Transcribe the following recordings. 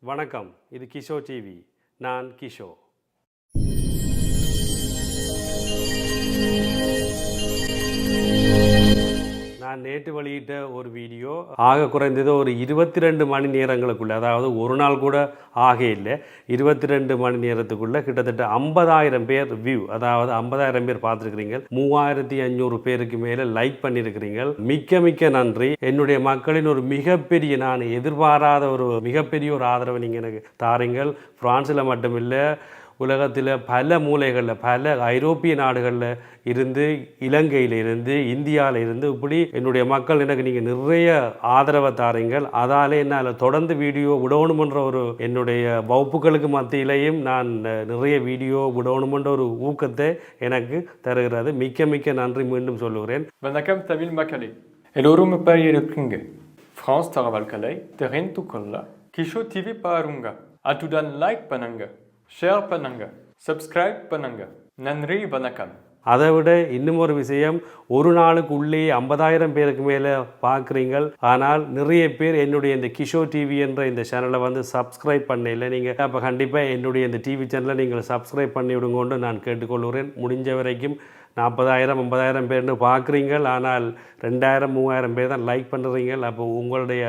வணக்கம், இது கிஷோ டிவி. நான் கிஷோ. நான் நேற்று வெளியிட்ட ஒரு வீடியோ ஆக குறைந்தது ஒரு 22 மணி நேரங்களுக்குள்ள, அதாவது ஒரு நாள் கூட ஆக இல்லை, 22 மணி நேரத்துக்குள்ள கிட்டத்தட்ட 50,000 பேர் வியூ, அதாவது 50,000 பேர் பார்த்துருக்கிறீங்க. 3,500 பேருக்கு மேலே லைக் பண்ணியிருக்கிறீங்க. மிக்க மிக்க நன்றி. என்னுடைய மக்களின் ஒரு மிகப்பெரிய, நான் எதிர்பாராத ஒரு மிகப்பெரிய ஒரு ஆதரவை நீங்கள் எனக்கு தாரீங்கள். பிரான்ஸில் மட்டுமில்லை, உலகத்தில் பல மூலைகளில், பல ஐரோப்பிய நாடுகளில் இருந்து, இலங்கையிலிருந்து, இந்தியாவில் இருந்து, இப்படி என்னுடைய மக்கள் எனக்கு நீங்கள் நிறைய ஆதரவை தாரீங்கள். அதால் என்னால் தொடர்ந்து வீடியோ விடணுமென்ற ஒரு என்னுடைய வகுப்புகளுக்கு மத்தியிலையும் நான் நிறைய வீடியோ விடணுமென்ற ஒரு ஊக்கத்தை எனக்கு தருகிறது. மிக்க மிக்க நன்றி மீண்டும் சொல்லுகிறேன். வணக்கம் தமிழ் மக்களே, எல்லோரும் எப்படி இருக்குங்க? ஃப்ரான்ஸ் தகவல்களை தெரிந்து கொள்ள கிஷோ டிவி பாருங்க. அத்துடன் லைக் பண்ணுங்க, ஷேர் பண்ணுங்க, சப்ஸ்கிரைப் பண்ணுங்க. நன்றி, வணக்கம். அதை விட இன்னும் ஒரு விஷயம், ஒரு நாளுக்கு உள்ளே 50,000 பேருக்கு மேலே பார்க்குறீங்கள். ஆனால் நிறைய பேர் என்னுடைய இந்த கிஷோ டிவி என்ற இந்த சேனலை வந்து சப்ஸ்கிரைப் பண்ணல. நீங்கள் அப்போ கண்டிப்பாக என்னுடைய இந்த டிவி சேனலை நீங்கள் சப்ஸ்கிரைப் பண்ணி விடுங்கொண்டு நான் கேட்டுக்கொள்கிறேன். முடிஞ்ச வரைக்கும் 40,000 50,000 பேர்னு பார்க்குறீங்கள், ஆனால் 2,000 3,000 பேர் தான் லைக் பண்ணுறீங்க. அப்போ உங்களுடைய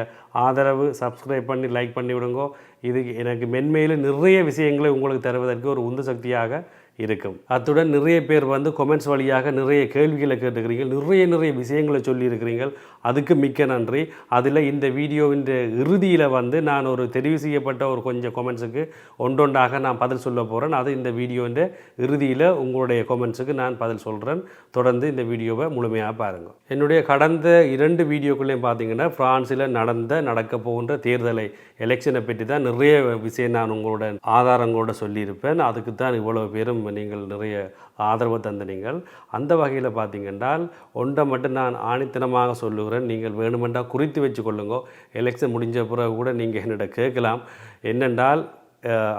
ஆதரவு, சப்ஸ்கிரைப் பண்ணி லைக் பண்ணி விடுங்கோ. இது எனக்கு மென்மேலும் நிறைய விஷயங்களை உங்களுக்கு தருவதற்கு ஒரு உந்து சக்தியாக இருக்கும். அத்துடன் நிறைய பேர் வந்து கொமெண்ட்ஸ் வழியாக நிறைய கேள்விகளை கேட்டுக்கிறீங்க, நிறைய விஷயங்களை சொல்லியிருக்கிறீங்கள். அதுக்கு மிக்க நன்றி. அதில் இந்த வீடியோவின் இறுதியில் வந்து நான் ஒரு தெரிவு செய்யப்பட்ட ஒரு கொஞ்சம் கொமெண்ட்ஸுக்கு ஒன்றொன்றாக நான் பதில் சொல்ல போகிறேன். அது இந்த வீடியோவின் இறுதியில் உங்களுடைய கொமெண்ட்ஸுக்கு நான் பதில் சொல்கிறேன். தொடர்ந்து இந்த வீடியோவை முழுமையாக பாருங்கள். என்னுடைய கடந்த 2 வீடியோக்குள்ளேயும் பார்த்தீங்கன்னா பிரான்ஸில் நடக்க போகின்ற தேர்தலை, எலெக்ஷனை பற்றி தான் நிறைய விஷயம் நான் உங்களோட ஆதாரங்களோட சொல்லியிருப்பேன். அதுக்கு தான் இவ்வளோ பேரும் நீங்கள் நிறைய ஆதரவு தந்தனீங்கள். அந்த வகையில் பார்த்தீங்கன்றால் ஒன்றை மட்டும் நான் ஆணித்தனமாக சொல்லுகிறேன், நீங்கள் வேணுமென்றால் குறித்து வச்சு கொள்ளுங்க. எலெக்ஷன் முடிஞ்ச பிறகு கூட நீங்கள் என்னிட கேட்கலாம். என்னென்றால்,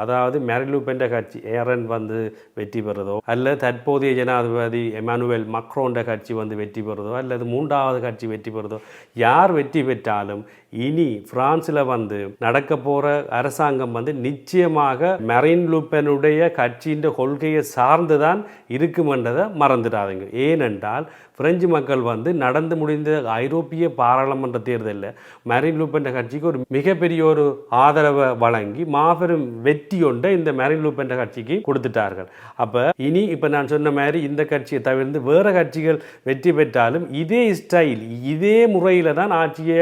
அதாவது மேரின் லூ பென் கட்சி ஏரன் வந்து வெற்றி பெறுறதோ, அல்லது தற்போதைய ஜனாதிபதி எமானுவேல் மக்ரோன்ற கட்சி வந்து வெற்றி பெறுறதோ, அல்லது 3வது கட்சி வெற்றி பெறுறதோ, யார் வெற்றி பெற்றாலும் இனி பிரான்ஸில் வந்து நடக்க போகிற அரசாங்கம் வந்து நிச்சயமாக மேரின் லூ பெனுடைய கட்சியின் கொள்கையை சார்ந்து தான் இருக்குமென்றதை மறந்துடாதீங்க. ஏனென்றால் பிரெஞ்சு மக்கள் வந்து நடந்து முடிந்த ஐரோப்பிய பாராளுமன்ற தேர்தலில் மேரின் லூ பென் கட்சிக்கு ஒரு மிகப்பெரிய ஒரு ஆதரவை வழங்கி மாபெரும் வெற்றி ஒன்றை இந்த மேரின் லூ பென் கட்சிக்கு கொடுத்துட்டார்கள். அப்போ இனி இப்போ நான் சொன்ன மாதிரி இந்த கட்சியை தவிர்த்து வேறு கட்சிகள் வெற்றி பெற்றாலும் இதே ஸ்டைல், இதே முறையில் தான் ஆட்சியை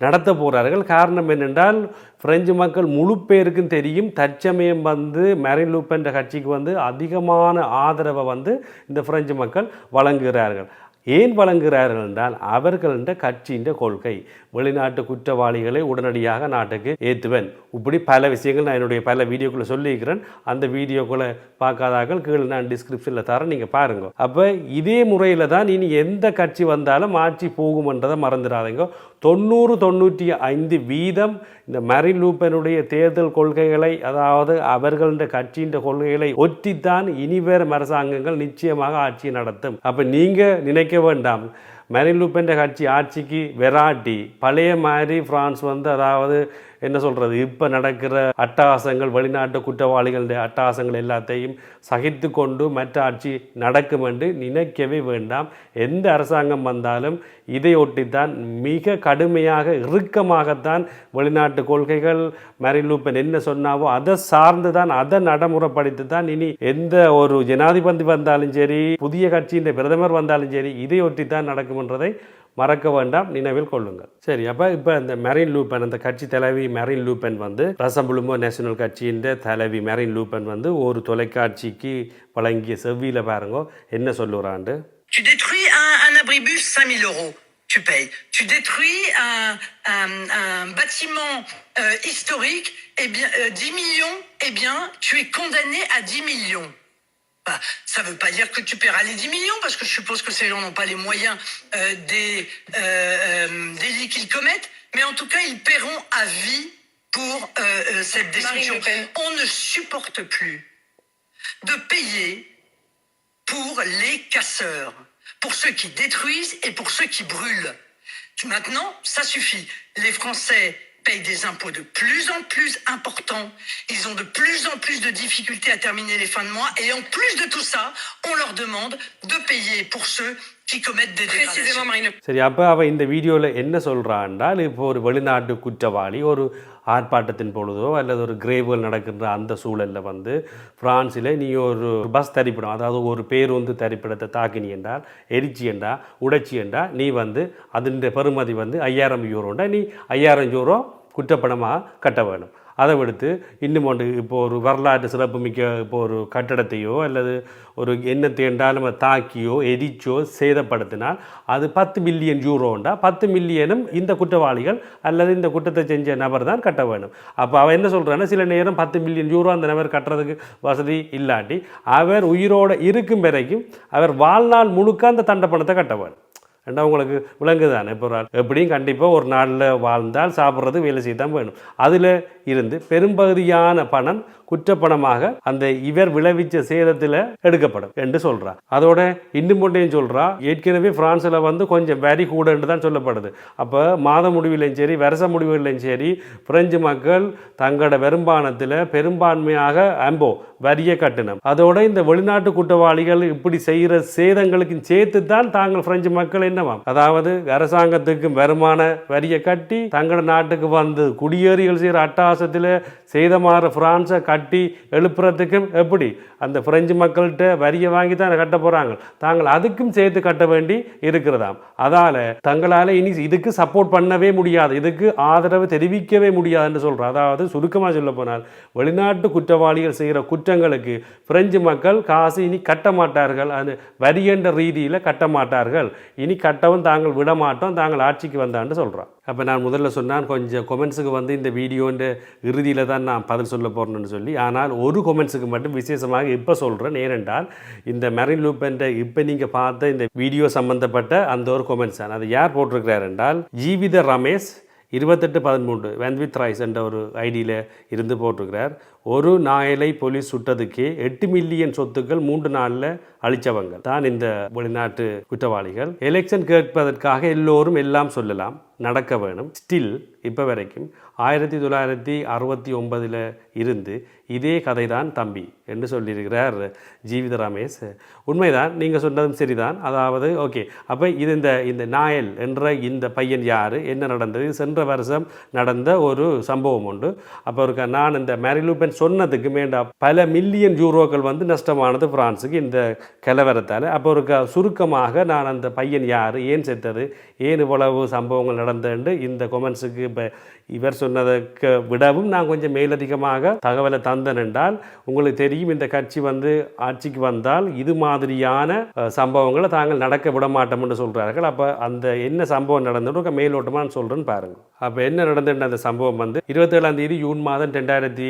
நடத்த போகிறார்கள். காரணம் என்னென்றால், பிரெஞ்சு மக்கள் முழு பேருக்கும் தெரியும், தற்சமயம் வந்து மேரின் லூ பென் கட்சிக்கு வந்து அதிகமான ஆதரவை வந்து இந்த பிரெஞ்சு மக்கள் வழங்குகிறார்கள். ஏன் வழங்குகிறார்கள் என்றால், அவர்கள கட்சியின் கொள்கை வெளிநாட்டு குற்றவாளிகளை உடனடியாக நாட்டுக்கு ஏற்றுவேன். இப்படி பல விஷயங்கள் நான் என்னுடைய பல வீடியோக்குள்ளே சொல்லியிருக்கிறேன். அந்த வீடியோக்குள்ளே பார்க்காதாக்கள் கீழே நான் டிஸ்கிரிப்ஷனில் தரேன், நீங்கள் பாருங்கள். அப்போ இதே முறையில் தான் இனி எந்த கட்சி வந்தாலும் ஆட்சி போகும்ன்றதை மறந்துடாதீங்க. 90-95% இந்த மேரின் லூ பெனுடைய தேர்தல் கொள்கைகளை, அதாவது அவர்கள கட்சியின் கொள்கைகளை ஒற்றித்தான் இனி வேறு அரசாங்கங்கள் நிச்சயமாக ஆட்சியை நடத்தும். அப்போ நீங்கள் நினைக்க வேண்டாம், மேரின் லூ பென் கட்சி ஆட்சிக்கு வெராட்டி பழைய மாதிரி பிரான்ஸ் வந்து, அதாவது என்ன சொல்கிறது, இப்போ நடக்கிற அட்டகாசங்கள், வெளிநாட்டு குற்றவாளிகளுடைய அட்டகாசங்கள் எல்லாத்தையும் சகித்து கொண்டு மற்ற ஆட்சி நடக்கும் என்று நினைக்கவே வேண்டாம். எந்த அரசாங்கம் வந்தாலும் இதை ஒட்டித்தான் மிக கடுமையாக இறுக்கமாகத்தான் வெளிநாட்டு கொள்கைகள், மேரின் லூ பென் என்ன சொன்னாவோ அதை சார்ந்து தான், அதை நடைமுறைப்படுத்தி தான் இனி எந்த ஒரு ஜனாதிபதி வந்தாலும் சரி, புதிய கட்சியின் பிரதமர் வந்தாலும் சரி, இதை ஒட்டித்தான் நடக்கும்ன்றதை மறக்க வேண்டாம், நினைவில் கொள்ளுங்கள். சரி, அப்போ இப்போ இந்த மேரின் லூ பென், அந்த கட்சி தலைவி மேரின் லூ பென் வந்து, ரசம்புலுமோ நேஷனல் கட்சியின் தலைவி மேரின் லூ பென் வந்து ஒரு தொலைக்காட்சிக்கு வழங்கிய செவ்வியில் பாருங்க என்ன சொல்லுறாண்டு. Tu détruis un abribus, 5 000 €, tu payes. Tu détruis un bâtiment historique, eh bien, 10 millions, eh bien, tu es condamné à 10 millions. Bah, ça ne veut pas dire que tu paieras les 10 millions, parce que je suppose que ces gens n'ont pas les moyens des délits qu'ils commettent, mais en tout cas, ils paieront à vie pour cette destruction. On ne supporte plus de payer pour les casseurs, pour ceux qui détruisent et pour ceux qui brûlent. Maintenant, ça suffit. Les Français payent des impôts de plus en plus importants. Ils ont de plus en plus de difficultés à terminer les fins de mois. Et en plus de tout ça, on leur demande de payer pour ceux qui commettent des dégradations. சரி, அப்போ அவள் இந்த வீடியோவில் என்ன சொல்கிறான்டால், இப்போ ஒரு வெளிநாட்டு குற்றவாளி ஒரு ஆர்ப்பாட்டத்தின் பொழுதோ அல்லது ஒரு கிரேவுகள் நடக்கின்ற அந்த சூழலில் வந்து பிரான்ஸில் நீ ஒரு பஸ் தரிப்பிடம், அதாவது ஒரு பேருந்து தரிப்பிடத்தை தாக்கினி என்றால், எரிச்சி என்றா, உடைச்சி என்றா, நீ வந்து அதன் பெறுமதி வந்து 5000 யூரோண்டா, நீ 5000 யூரோ குற்றப்பணமாக கட்ட வேணும். அதை விடுத்து இன்னும் ஒன்று, இப்போ ஒரு வரலாற்று சிறப்புமிக்க இப்போ ஒரு கட்டடத்தையோ அல்லது ஒரு எண்ணத்தை என்றாலும் தாக்கியோ எரிச்சோ சேதப்படுத்தினால் அது 10 மில்லியன் யூரோண்டா, 10 மில்லியனும் இந்த குற்றவாளிகள் அல்லது இந்த குற்றத்தை செஞ்ச நபர் தான் கட்ட வேணும். அப்போ அவன் என்ன சொல்கிறான்னா, சில நேரம் 10 மில்லியன் யூரோ அந்த நபர் கட்டுறதுக்கு வசதி இல்லாட்டி அவர் உயிரோடு இருக்கும் வரைக்கும் அவர் வாழ்நாள் முழுக்க அந்த தண்டை பணத்தை கட்ட வேணும். ஏன்னா உங்களுக்கு விளங்குதானே, இப்போ எப்படியும் கண்டிப்பாக ஒரு நாளில் வாழ்ந்தால் சாப்பிட்றது வேலை செய்ய தான் வேணும். அதில் இருந்து பெரும்பகுதியான பணம் குற்றப்பணமாக அந்த இவர் விளைவிச்ச சேதத்தில் எடுக்கப்படும் என்று சொல்கிறார். அதோட இன்னும் ஒன்றையும் சொல்கிறா, ஏற்கனவே பிரான்ஸில் வந்து கொஞ்சம் வரி கூட என்று தான் சொல்லப்படுது. அப்போ மாத முடிவிலையும் சரி வருஷ முடிவுகளையும் சரி பிரெஞ்சு மக்கள் தங்களோட வருமானத்தில் பெரும்பான்மையாக வரியை கட்டணும். அதோட இந்த வெளிநாட்டு குற்றவாளிகள் இப்படி செய்கிற சேதங்களுக்கு சேர்த்து தான் தாங்கள் பிரெஞ்சு மக்கள் என்னவாம், அதாவது அரசாங்கத்துக்கு வருமான வரியை கட்டி தங்களோட நாட்டுக்கு வந்து குடியேறிகள் செய்கிற அட்டகாசத்தில் சேதமாற பிரான்ஸை கட்டி எழுப்புறதுக்கும் எப்படி அந்த பிரெஞ்சு மக்கள்கிட்ட வரியை வாங்கி தான் கட்ட போகிறாங்க, தாங்கள் அதுக்கும் சேர்த்து கட்ட வேண்டி இருக்கிறதாம். அதால் தங்களால் இனி இதுக்கு சப்போர்ட் பண்ணவே முடியாது, இதுக்கு ஆதரவு தெரிவிக்கவே முடியாதுன்னு சொல்கிறோம். அதாவது சுருக்கமாக சொல்ல போனால் வெளிநாட்டு குற்றவாளிகள் செய்கிற குற்றங்களுக்கு பிரெஞ்சு மக்கள் காசு இனி கட்ட மாட்டார்கள், அது வரி என்ற ரீதியில் கட்ட மாட்டார்கள், இனி கட்டவும் தாங்கள் விட மாட்டோம், தாங்கள் ஆட்சிக்கு வந்தான்னு சொல்கிறோம். அப்போ நான் முதல்ல சொன்னான் கொஞ்சம் கொமெண்ட்ஸுக்கு வந்து இந்த வீடியோன்ற இறுதியில் தான் நான் பதில் சொல்ல போகிறேன்னு சொல்லி, ஆனால் ஒரு கொமெண்ட்ஸுக்கு மட்டும் விசேஷமாக இப்போ சொல்கிறேன். ஏனென்றால் இந்த மெரின் லூபென்ற இப்போ நீங்கள் பார்த்த இந்த வீடியோ சம்பந்தப்பட்ட அந்த ஒரு கொமெண்ட்ஸ் தான். அது யார் போட்டிருக்கிறார் என்றால் ஜீவித ரமேஷ் 2813 வென்வித் ராய்ஸ் என்ற ஒரு ஐடியில் இருந்து போட்டிருக்கிறார். ஒரு நாயலை போலீஸ் சுட்டதுக்கே 8 மில்லியன் சொத்துக்கள் 3 நாளில் அழிச்சவங்க தான் இந்த வெளிநாட்டு குற்றவாளிகள். எலெக்ஷன் கேட்பதற்காக எல்லோரும் எல்லாம் சொல்லலாம், நடக்க வேணும். ஸ்டில் இப்போ வரைக்கும் 1969 இருந்து இதே கதை தான் தம்பி என்று சொல்லியிருக்கிறார் ஜீவித ரமேஷ். உண்மைதான், நீங்கள் சொன்னதும் சரிதான். அதாவது ஓகே, அப்போ இது இந்த நாயல் என்ற இந்த பையன் யார், என்ன நடந்தது, சென்ற வருஷம் நடந்த ஒரு சம்பவம் உண்டு. அப்போ இருக்க நான் இந்த மெரின் லூபென் சொன்னதுக்கு வேண்டாம் பல மில்லியன் யூரோக்கள் வந்து நஷ்டமானது பிரான்ஸுக்கு இந்த கலவரத்தால். அப்போ ஒரு சுருக்கமாக நான் அந்த பையன் யார், ஏன் செத்தது, ஏன் இவ்வளவு சம்பவங்கள் நடந்தது இந்த கொமெண்ட்ஸுக்கு இப்போ இவர் சொன்னதுக்கு விடவும் நான் கொஞ்சம் மேலதிகமாக தகவலை தந்தேன் என்றால் உங்களுக்கு தெரியும், இந்த கட்சி வந்து ஆட்சிக்கு வந்தால் இது மாதிரியான சம்பவங்களை தாங்கள் நடக்க விட மாட்டோம் என்று சொல்கிறார்கள். அப்போ அந்த என்ன சம்பவம் நடந்தது மேலோட்டமாக சொல்கிறேன்னு பாருங்கள். அப்போ என்ன நடந்ததுன்ற அந்த சம்பவம் வந்து 27 ஜூன் மாதம் 2023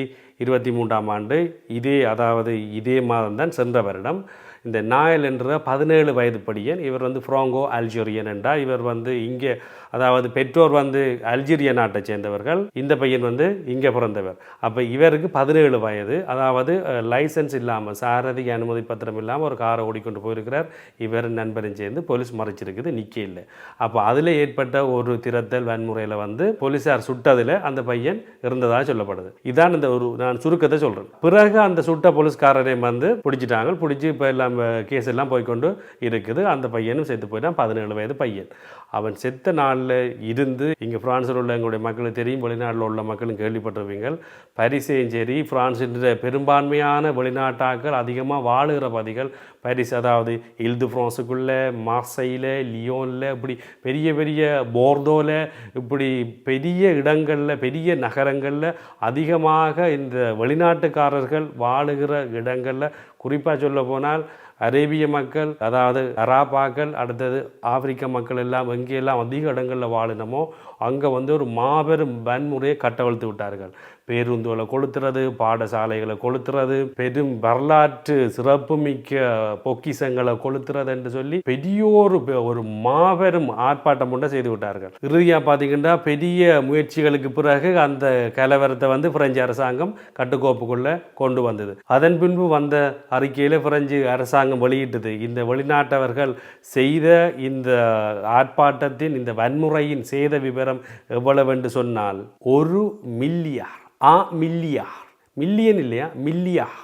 இதே மாதம் தான் சென்ற வருடம் இந்த நாயல் என்ற 17 வயது படியன், இவர் வந்து ஃப்ராங்கோ அல்ஜீரியன் என்றால் இவர் வந்து இங்கே, அதாவது பெற்றோர் வந்து அல்ஜீரிய நாட்டை சேர்ந்தவர்கள், இந்த பையன் வந்து இங்கே பிறந்தவர். அப்போ இவருக்கு 17 வயது, அதாவது லைசன்ஸ் இல்லாமல் சாரதி அனுமதி பத்திரம் இல்லாமல் ஒரு காரை ஓடிக்கொண்டு போயிருக்கிறார். இவர் நண்பரும் சேர்ந்து போலீஸ் மறைச்சிருக்குது, நிற்க இல்லை. அப்போ அதில் ஏற்பட்ட ஒரு திரத்தல் வன்முறையில் வந்து போலீஸார் சுட்டதில் அந்த பையன் இருந்ததாக சொல்லப்படுது. இதான் இந்த ஒரு நான் சுருக்கத்தை சொல்கிறேன். பிறகு அந்த சுட்ட போலீஸ்காரரையும் வந்து பிடிச்சிட்டாங்க. பிடிச்சி இப்போ எல்லாம் கேஸ் எல்லாம் போய்கொண்டு இருக்குது. அந்த பையனும் செத்து போயிட்டான், 17 வயது பையன். அவன் செத்த நாளில் இருந்து இங்கே பிரான்ஸில் உள்ள எங்களுடைய மக்களுக்கு தெரியும், வெளிநாட்டில் உள்ள மக்களும் கேள்விப்பட்டிருப்பீங்க. பரிசையும் சரி பிரான்ஸின் பெரும்பான்மையான வெளிநாட்டாக்கள் அதிகமாக வாழுகிற பகுதிகள் பாரிஸ், அதாவது இல்து ஃப்ரான்ஸுக்குள்ளே மார்சையில், லியோனில், இப்படி பெரிய பெரிய போர்தோவில், இப்படி பெரிய இடங்களில் பெரிய நகரங்களில் அதிகமாக இந்த வெளிநாட்டுக்காரர்கள் வாழுகிற இடங்களில், குறிப்பாக சொல்ல போனால் அரேபிய மக்கள், அதாவது அராபாக்கள், அடுத்தது ஆப்பிரிக்க மக்கள் எல்லாம் எங்கெல்லாம் அதிக இடங்களில் வாழினமோ அங்கே வந்து ஒரு மாபெரும் வன்முறையை கட்டவிழ்த்து விட்டார்கள். பேருந்துகளை கொளுத்துறது, பாடசாலைகளை கொளுத்துறது, பெரும் வரலாற்று சிறப்புமிக்க பொக்கிசங்களை கொளுத்துறது என்று சொல்லி ஒரு மாபெரும் ஆர்ப்பாட்டம் ஒன்றை செய்து விட்டார்கள். இறுதியாக பார்த்தீங்கன்னா பெரிய முயற்சிகளுக்கு பிறகு அந்த கலவரத்தை வந்து பிரெஞ்சு அரசாங்கம் கட்டுக்கோப்புக்குள்ளே கொண்டு வந்தது. அதன் பின்பு வந்த அறிக்கையில் பிரெஞ்சு அரசாங்கம் அரசாங்கம் வெளியிட்டது. இந்த வெளிநாட்டவர்கள் செய்த இந்த ஆர்ப்பாட்டத்தின் இந்த வன்முறையின் சேத விவரம் எவ்வளவென்று சொன்னால் 1 மில்லியன். மில்லியன் இல்லையா, மில்லியார்.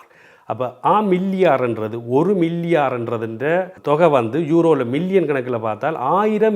அப்போ மில்லியார்ன்றது 1 மில்லியார்ன்றதுன்ற தொகை வந்து யூரோவில் மில்லியன் கணக்கில் பார்த்தால் 1000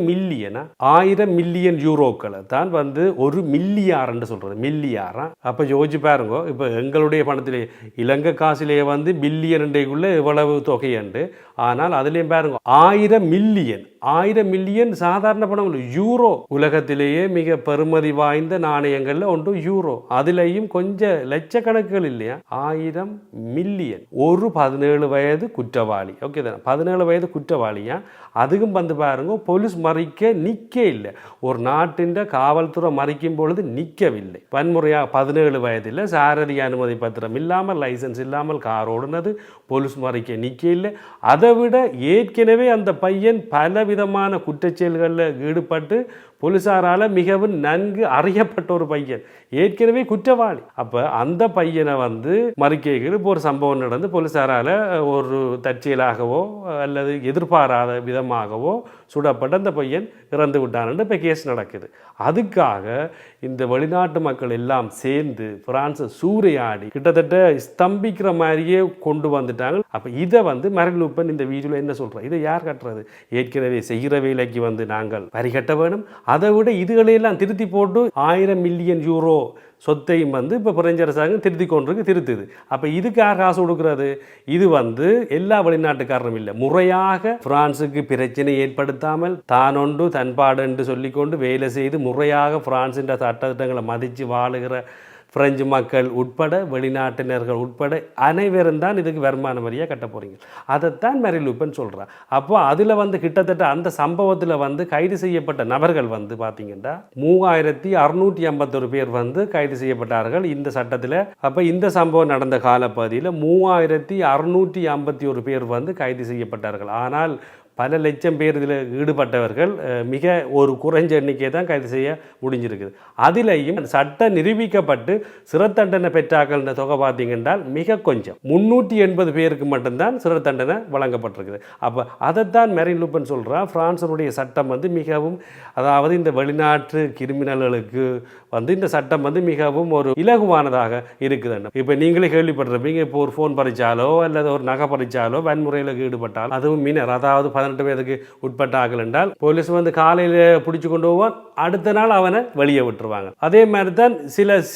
மில்லியன் யூரோக்களை தான் வந்து 1 மில்லியார்ன்னு சொல்கிறது. மில்லியாரா? அப்போ யோசிச்சு பாருங்க, இப்போ எங்களுடைய பணத்திலே இலங்கை காசிலேயே வந்து பில்லியன்டைக்குள்ளே எவ்வளவு தொகையுண்டு. ஆனால் அதுலேயும் பாருங்க 1000 மில்லியன் சாதாரண பணம் இல்லை, யூரோ. உலகத்திலேயே மிக பெருமதி வாய்ந்த நாணயங்களில் ஒன்று யூரோ. அதுலேயும் கொஞ்சம் லட்சக்கணக்குகள் இல்லையா, 1000 மில்லியன். ஒரு 17 வயது குற்றவாளி. ஓகே தானே, 17 வயது குற்றவாளியா? அதுக்கும் வந்து பாருங்க, போலீஸ் மறிக்க நிற்க இல்லை. ஒரு நாட்டின் காவல்துறை மறிக்கும் பொழுது நிற்கவில்லை. வன்முறையாக 17 வயதில் சாரதி அனுமதி பத்திரம் இல்லாமல், லைசன்ஸ் இல்லாமல் கார் ஓடுனது, போலீஸ் மறிக்க நிற்க இல்லை. அதை விட ஏற்கனவே அந்த பையன் பல விதமான குற்றச்செயல்களில் ஈடுபட்டு போலீஸாரால் மிகவும் நன்கு அறியப்பட்ட ஒரு பையன், ஏற்கனவே குற்றவாளி. அப்போ அந்த பையனை வந்து மறிக்கைகள் இப்போ ஒரு சம்பவம் நடந்து போலீஸாரால் ஒரு தற்செயலாகவோ அல்லது எதிர்பாராத விதமாகவோ சுடப்பட்ட அந்த பையன் இறந்து விட்டான்னு இப்போ கேஸ் நடக்குது. அதுக்காக இந்த வெளிநாட்டு மக்கள் எல்லாம் சேர்ந்து பிரான்ஸை சூறையாடி கிட்டத்தட்ட ஸ்தம்பிக்கிற மாதிரியே கொண்டு வந்துட்டாங்க. அப்போ இதை வந்து மரின் லூப்பன் இந்த வீடியோவில் என்ன சொல்கிறார், இதை யார் கட்டுறது? ஏற்கனவே செய்கிற வேலைக்கு வந்து நாங்கள் வரி கட்ட வேணும். அதை விட இதுகளையெல்லாம் திருத்தி போட்டு 1000 மில்லியன் யூரோ சொத்தையும் வந்து இப்போ பிரெஞ்சு அரசாங்கம் திருத்தி கொண்டிருக்கு, திருத்துது. அப்போ இதுக்கு யார் காசு கொடுக்குறது? இது வந்து எல்லா வெளிநாட்டுக்காரரும் இல்லை, முறையாக பிரான்ஸுக்கு பிரச்சனை ஏற்படுத்தாமல் தானொன்று தன்பாடு என்று சொல்லிக்கொண்டு வேலை செய்து முறையாக பிரான்ஸின் சட்டத்திட்டங்களை மதித்து வாழுகிற பிரெஞ்சு மக்கள் உட்பட வெளிநாட்டினர்கள் உட்பட அனைவரும் தான் இதுக்கு வருமான வரியாக கட்ட போகிறீங்க. அதைத்தான் மரின் லூப்பன் சொல்கிறார். அப்போ அதில் வந்து கிட்டத்தட்ட அந்த சம்பவத்தில் வந்து கைது செய்யப்பட்ட நபர்கள் வந்து பார்த்திங்கன்னா 3651 பேர் வந்து கைது செய்யப்பட்டார்கள் இந்த சட்டத்தில். அப்போ இந்த சம்பவம் நடந்த காலப்பகுதியில் 3651 பேர் வந்து கைது செய்யப்பட்டார்கள். ஆனால் பல லட்சம் பேர் இதில் ஈடுபட்டவர்கள் மிக ஒரு குறைஞ்ச எண்ணிக்கை தான் கைது செய்ய முடிஞ்சிருக்குது. அதிலையும் சட்டம் நிரூபிக்கப்பட்டு சிறை தண்டனை பெற்றார்கள்ன்ற தொகை பார்த்தீங்கன்னா மிக கொஞ்சம் 380 பேருக்கு மட்டும்தான் சிறை தண்டனை வழங்கப்பட்டிருக்குது. அப்போ அதைத்தான் மரின் லூப்பன் சொல்கிறான், பிரான்ஸனுடைய சட்டம் வந்து மிகவும், அதாவது இந்த வெளிநாட்டு கிரிமினல்களுக்கு வந்து இந்த சட்டம் வந்து மிகவும் ஒரு இலகுவானதாக இருக்குதுன்னு. இப்போ நீங்களே கேள்விப்பட்டிருப்பீங்க, இப்போ ஒரு ஃபோன் பறிச்சாலோ அல்லது ஒரு நகை பறிச்சாலோ வன்முறையில் ஈடுபட்டால், அதுவும் மீனர், அதாவது 18 வயதுக்கு உட்பட்டார்கள் என்றால் போலீஸ் வந்து காலையில் பிடிச்சி கொண்டு போவான், அடுத்த நாள் அவனை வெளியே விட்டுருவாங்க. அதே மாதிரி தான்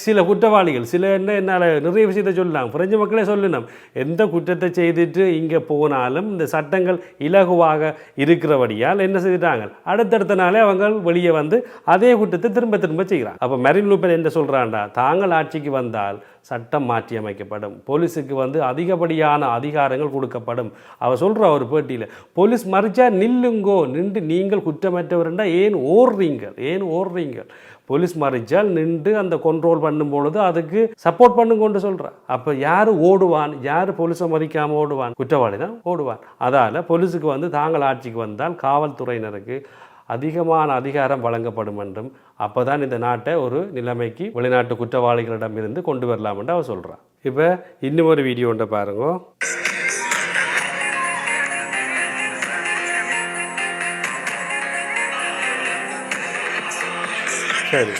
சில குற்றவாளிகள், சில என்னால் நிறைய விஷயத்தை சொல்லலாம், பிரெஞ்சு மக்களே சொல்லணும், எந்த குற்றத்தை செய்துட்டு இங்கே போனாலும் இந்த சட்டங்கள் இலகுவாக இருக்கிறபடியால் என்ன செய்துட்டாங்க, அடுத்தடுத்த நாளே அவங்க வெளியே வந்து அதே குற்றத்தை திரும்ப திரும்ப செய்கிறாங்க. அப்போ மரின் லூப்பன் என்ன சொல்கிறான்டா, தாங்கள் ஆட்சிக்கு வந்தால் சட்டம் மாற்றி அமைக்கப்படும், போலீஸுக்கு வந்து அதிகப்படியான அதிகாரங்கள் கொடுக்கப்படும். அவர் சொல்கிற ஒரு பேட்டியில், போலீஸ் மறிச்சா நில்லுங்கோ, நின்று நீங்கள் குற்றமற்றவர்ண்டா ஏன் ஓடுறீங்க, போலீஸ் மறிச்சால் நின்று அந்த கண்ட்ரோல் பண்ணும் பொழுது அதுக்கு சப்போர்ட் பண்ணுங்கன்னு சொல்கிறார். அப்போ யார் ஓடுவான், யார் போலீஸை மறிக்காமல் ஓடுவான்? குற்றவாளி தான் ஓடுவான். அதால் போலீஸுக்கு வந்து தாங்கள் ஆட்சிக்கு வந்தால் காவல்துறையினருக்கு அதிகமான அதிகாரம் வழங்கப்படும் என்றும், அப்போ தான் இந்த நாட்டை ஒரு நிலைமைக்கு வெளிநாட்டு குற்றவாளிகளிடம் இருந்து கொண்டு வரலாம் என்று அவர் சொல்கிறார். இப்போ இன்னும் ஒரு வீடியோ ஒன்றை பாருங்க. சரி,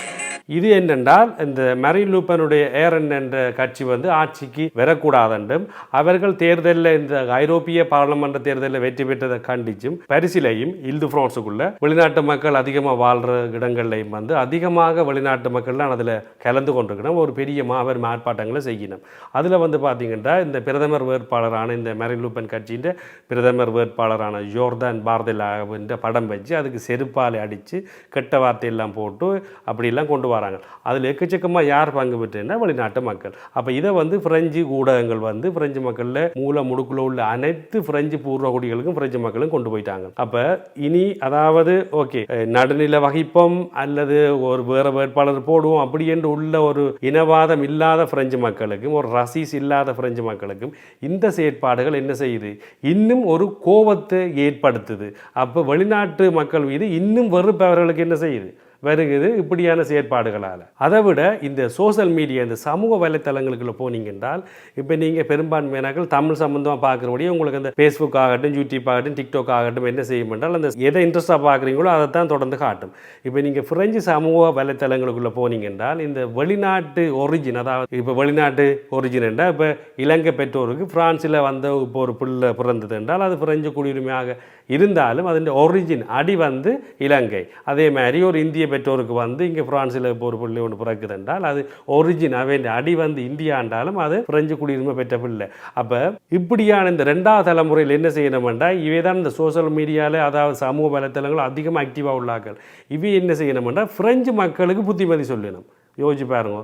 இது என்னென்றால் இந்த மரின் லூப்பனுடைய ஏரன் என்ற கட்சி வந்து ஆட்சிக்கு வரக்கூடாதென்றும், அவர்கள் தேர்தலில் இந்த ஐரோப்பிய பாராளுமன்ற தேர்தலில் வெற்றி பெற்றதை கண்டிச்சும் பரிசிலையும் இல்து பிரான்ஸுக்குள்ள வெளிநாட்டு மக்கள் அதிகமாக வாழ்கிற இடங்கள்லையும் வந்து அதிகமாக வெளிநாட்டு மக்கள்லாம் அதில் கலந்து கொண்டிருக்கணும், ஒரு பெரிய மாபெரும் ஆர்ப்பாட்டங்களை செய்யணும். அதில் வந்து பார்த்திங்கன்னா இந்த பிரதமர் வேட்பாளரான இந்த மரின் லூப்பன் கட்சியின் பிரதமர் வேட்பாளரான ஜோர்தான் பார்தெலாவின் படம் வச்சு அதுக்கு செருப்பாலை அடித்து கெட்ட வார்த்தையெல்லாம் போட்டு அப்படிலாம் கொண்டு வராங்க. அதில் எக்கச்சக்கமாக யார் பங்கு பெற்றேன்னா வெளிநாட்டு மக்கள். அப்போ இதை வந்து பிரெஞ்சு ஊடகங்கள் வந்து பிரெஞ்சு மக்களில் மூல முடுக்கில் உள்ள அனைத்து பிரெஞ்சு பூர்வகுடிகளுக்கும் பிரெஞ்சு மக்களும் கொண்டு போயிட்டாங்க. அப்போ இனி அதாவது ஓகே நடுநிலை வகிப்போம் அல்லது ஒரு வேறு வேட்பாளர் போடுவோம் அப்படி என்று உள்ள ஒரு இனவாதம் இல்லாத பிரெஞ்சு மக்களுக்கும் ஒரு ரசீஸ் இல்லாத பிரெஞ்சு மக்களுக்கும் இந்த செயற்பாடுகள் என்ன செய்யுது, இன்னும் ஒரு கோபத்தை ஏற்படுத்துது. அப்போ வெளிநாட்டு மக்கள் மீது இன்னும் வெறுப்பு அவர்களுக்கு என்ன செய்யுது, வருகிறது இப்படியான செயற்பாடுகளால். அதை விட இந்த சோசியல் மீடியா இந்த சமூக வலைத்தளங்களுக்குள்ள போனீங்க என்றால் இப்போ நீங்கள் பெரும்பான்மையினாக்கள் தமிழ் சம்பந்தமாக பார்க்குறபடியே உங்களுக்கு அந்த ஃபேஸ்புக் ஆகட்டும், யூடியூப் ஆகட்டும், டிக்டாக் ஆகட்டும் என்ன செய்யும் என்றால் அந்த எதை இன்ட்ரெஸ்டாக பார்க்குறீங்களோ அதை தான் தொடர்ந்து காட்டும். இப்போ நீங்கள் பிரெஞ்சு சமூக வலைத்தளங்களுக்குள்ளே போனீங்க என்றால் இந்த வெளிநாட்டு ஒரிஜின், அதாவது இப்போ வெளிநாட்டு ஒரிஜின் என்றால் இப்போ இலங்கை பெற்றோருக்கு பிரான்ஸில் வந்த இப்போ ஒரு பிள்ளை பிறந்தது என்றால் அது பிரெஞ்சு குடியுரிமையாக இருந்தாலும் அதன் ஒரிஜின் அடி வந்து இலங்கை. அதே மாதிரி ஒரு இந்திய பெற்றோருக்கு வந்து இங்கே பிரான்ஸில் இப்போ ஒரு பிள்ளை ஒன்று பிறக்குது என்றால் அது ஒரிஜின் அவன் அடி வந்து இந்தியாண்டாலும் அது பிரெஞ்சு குடியுரிமை பெற்ற பிள்ளை. அப்போ இப்படியான இந்த 2வது தலைமுறையில் என்ன செய்யணும்னா இவை தான் இந்த சோசியல் மீடியாவில், அதாவது சமூக வலைத்தளங்கள் அதிகமாக ஆக்டிவாக உள்ளார்கள். இவை என்ன செய்யணும்னா பிரெஞ்சு மக்களுக்கு புத்திமதி சொல்லணும். யோசிச்சு பாருங்க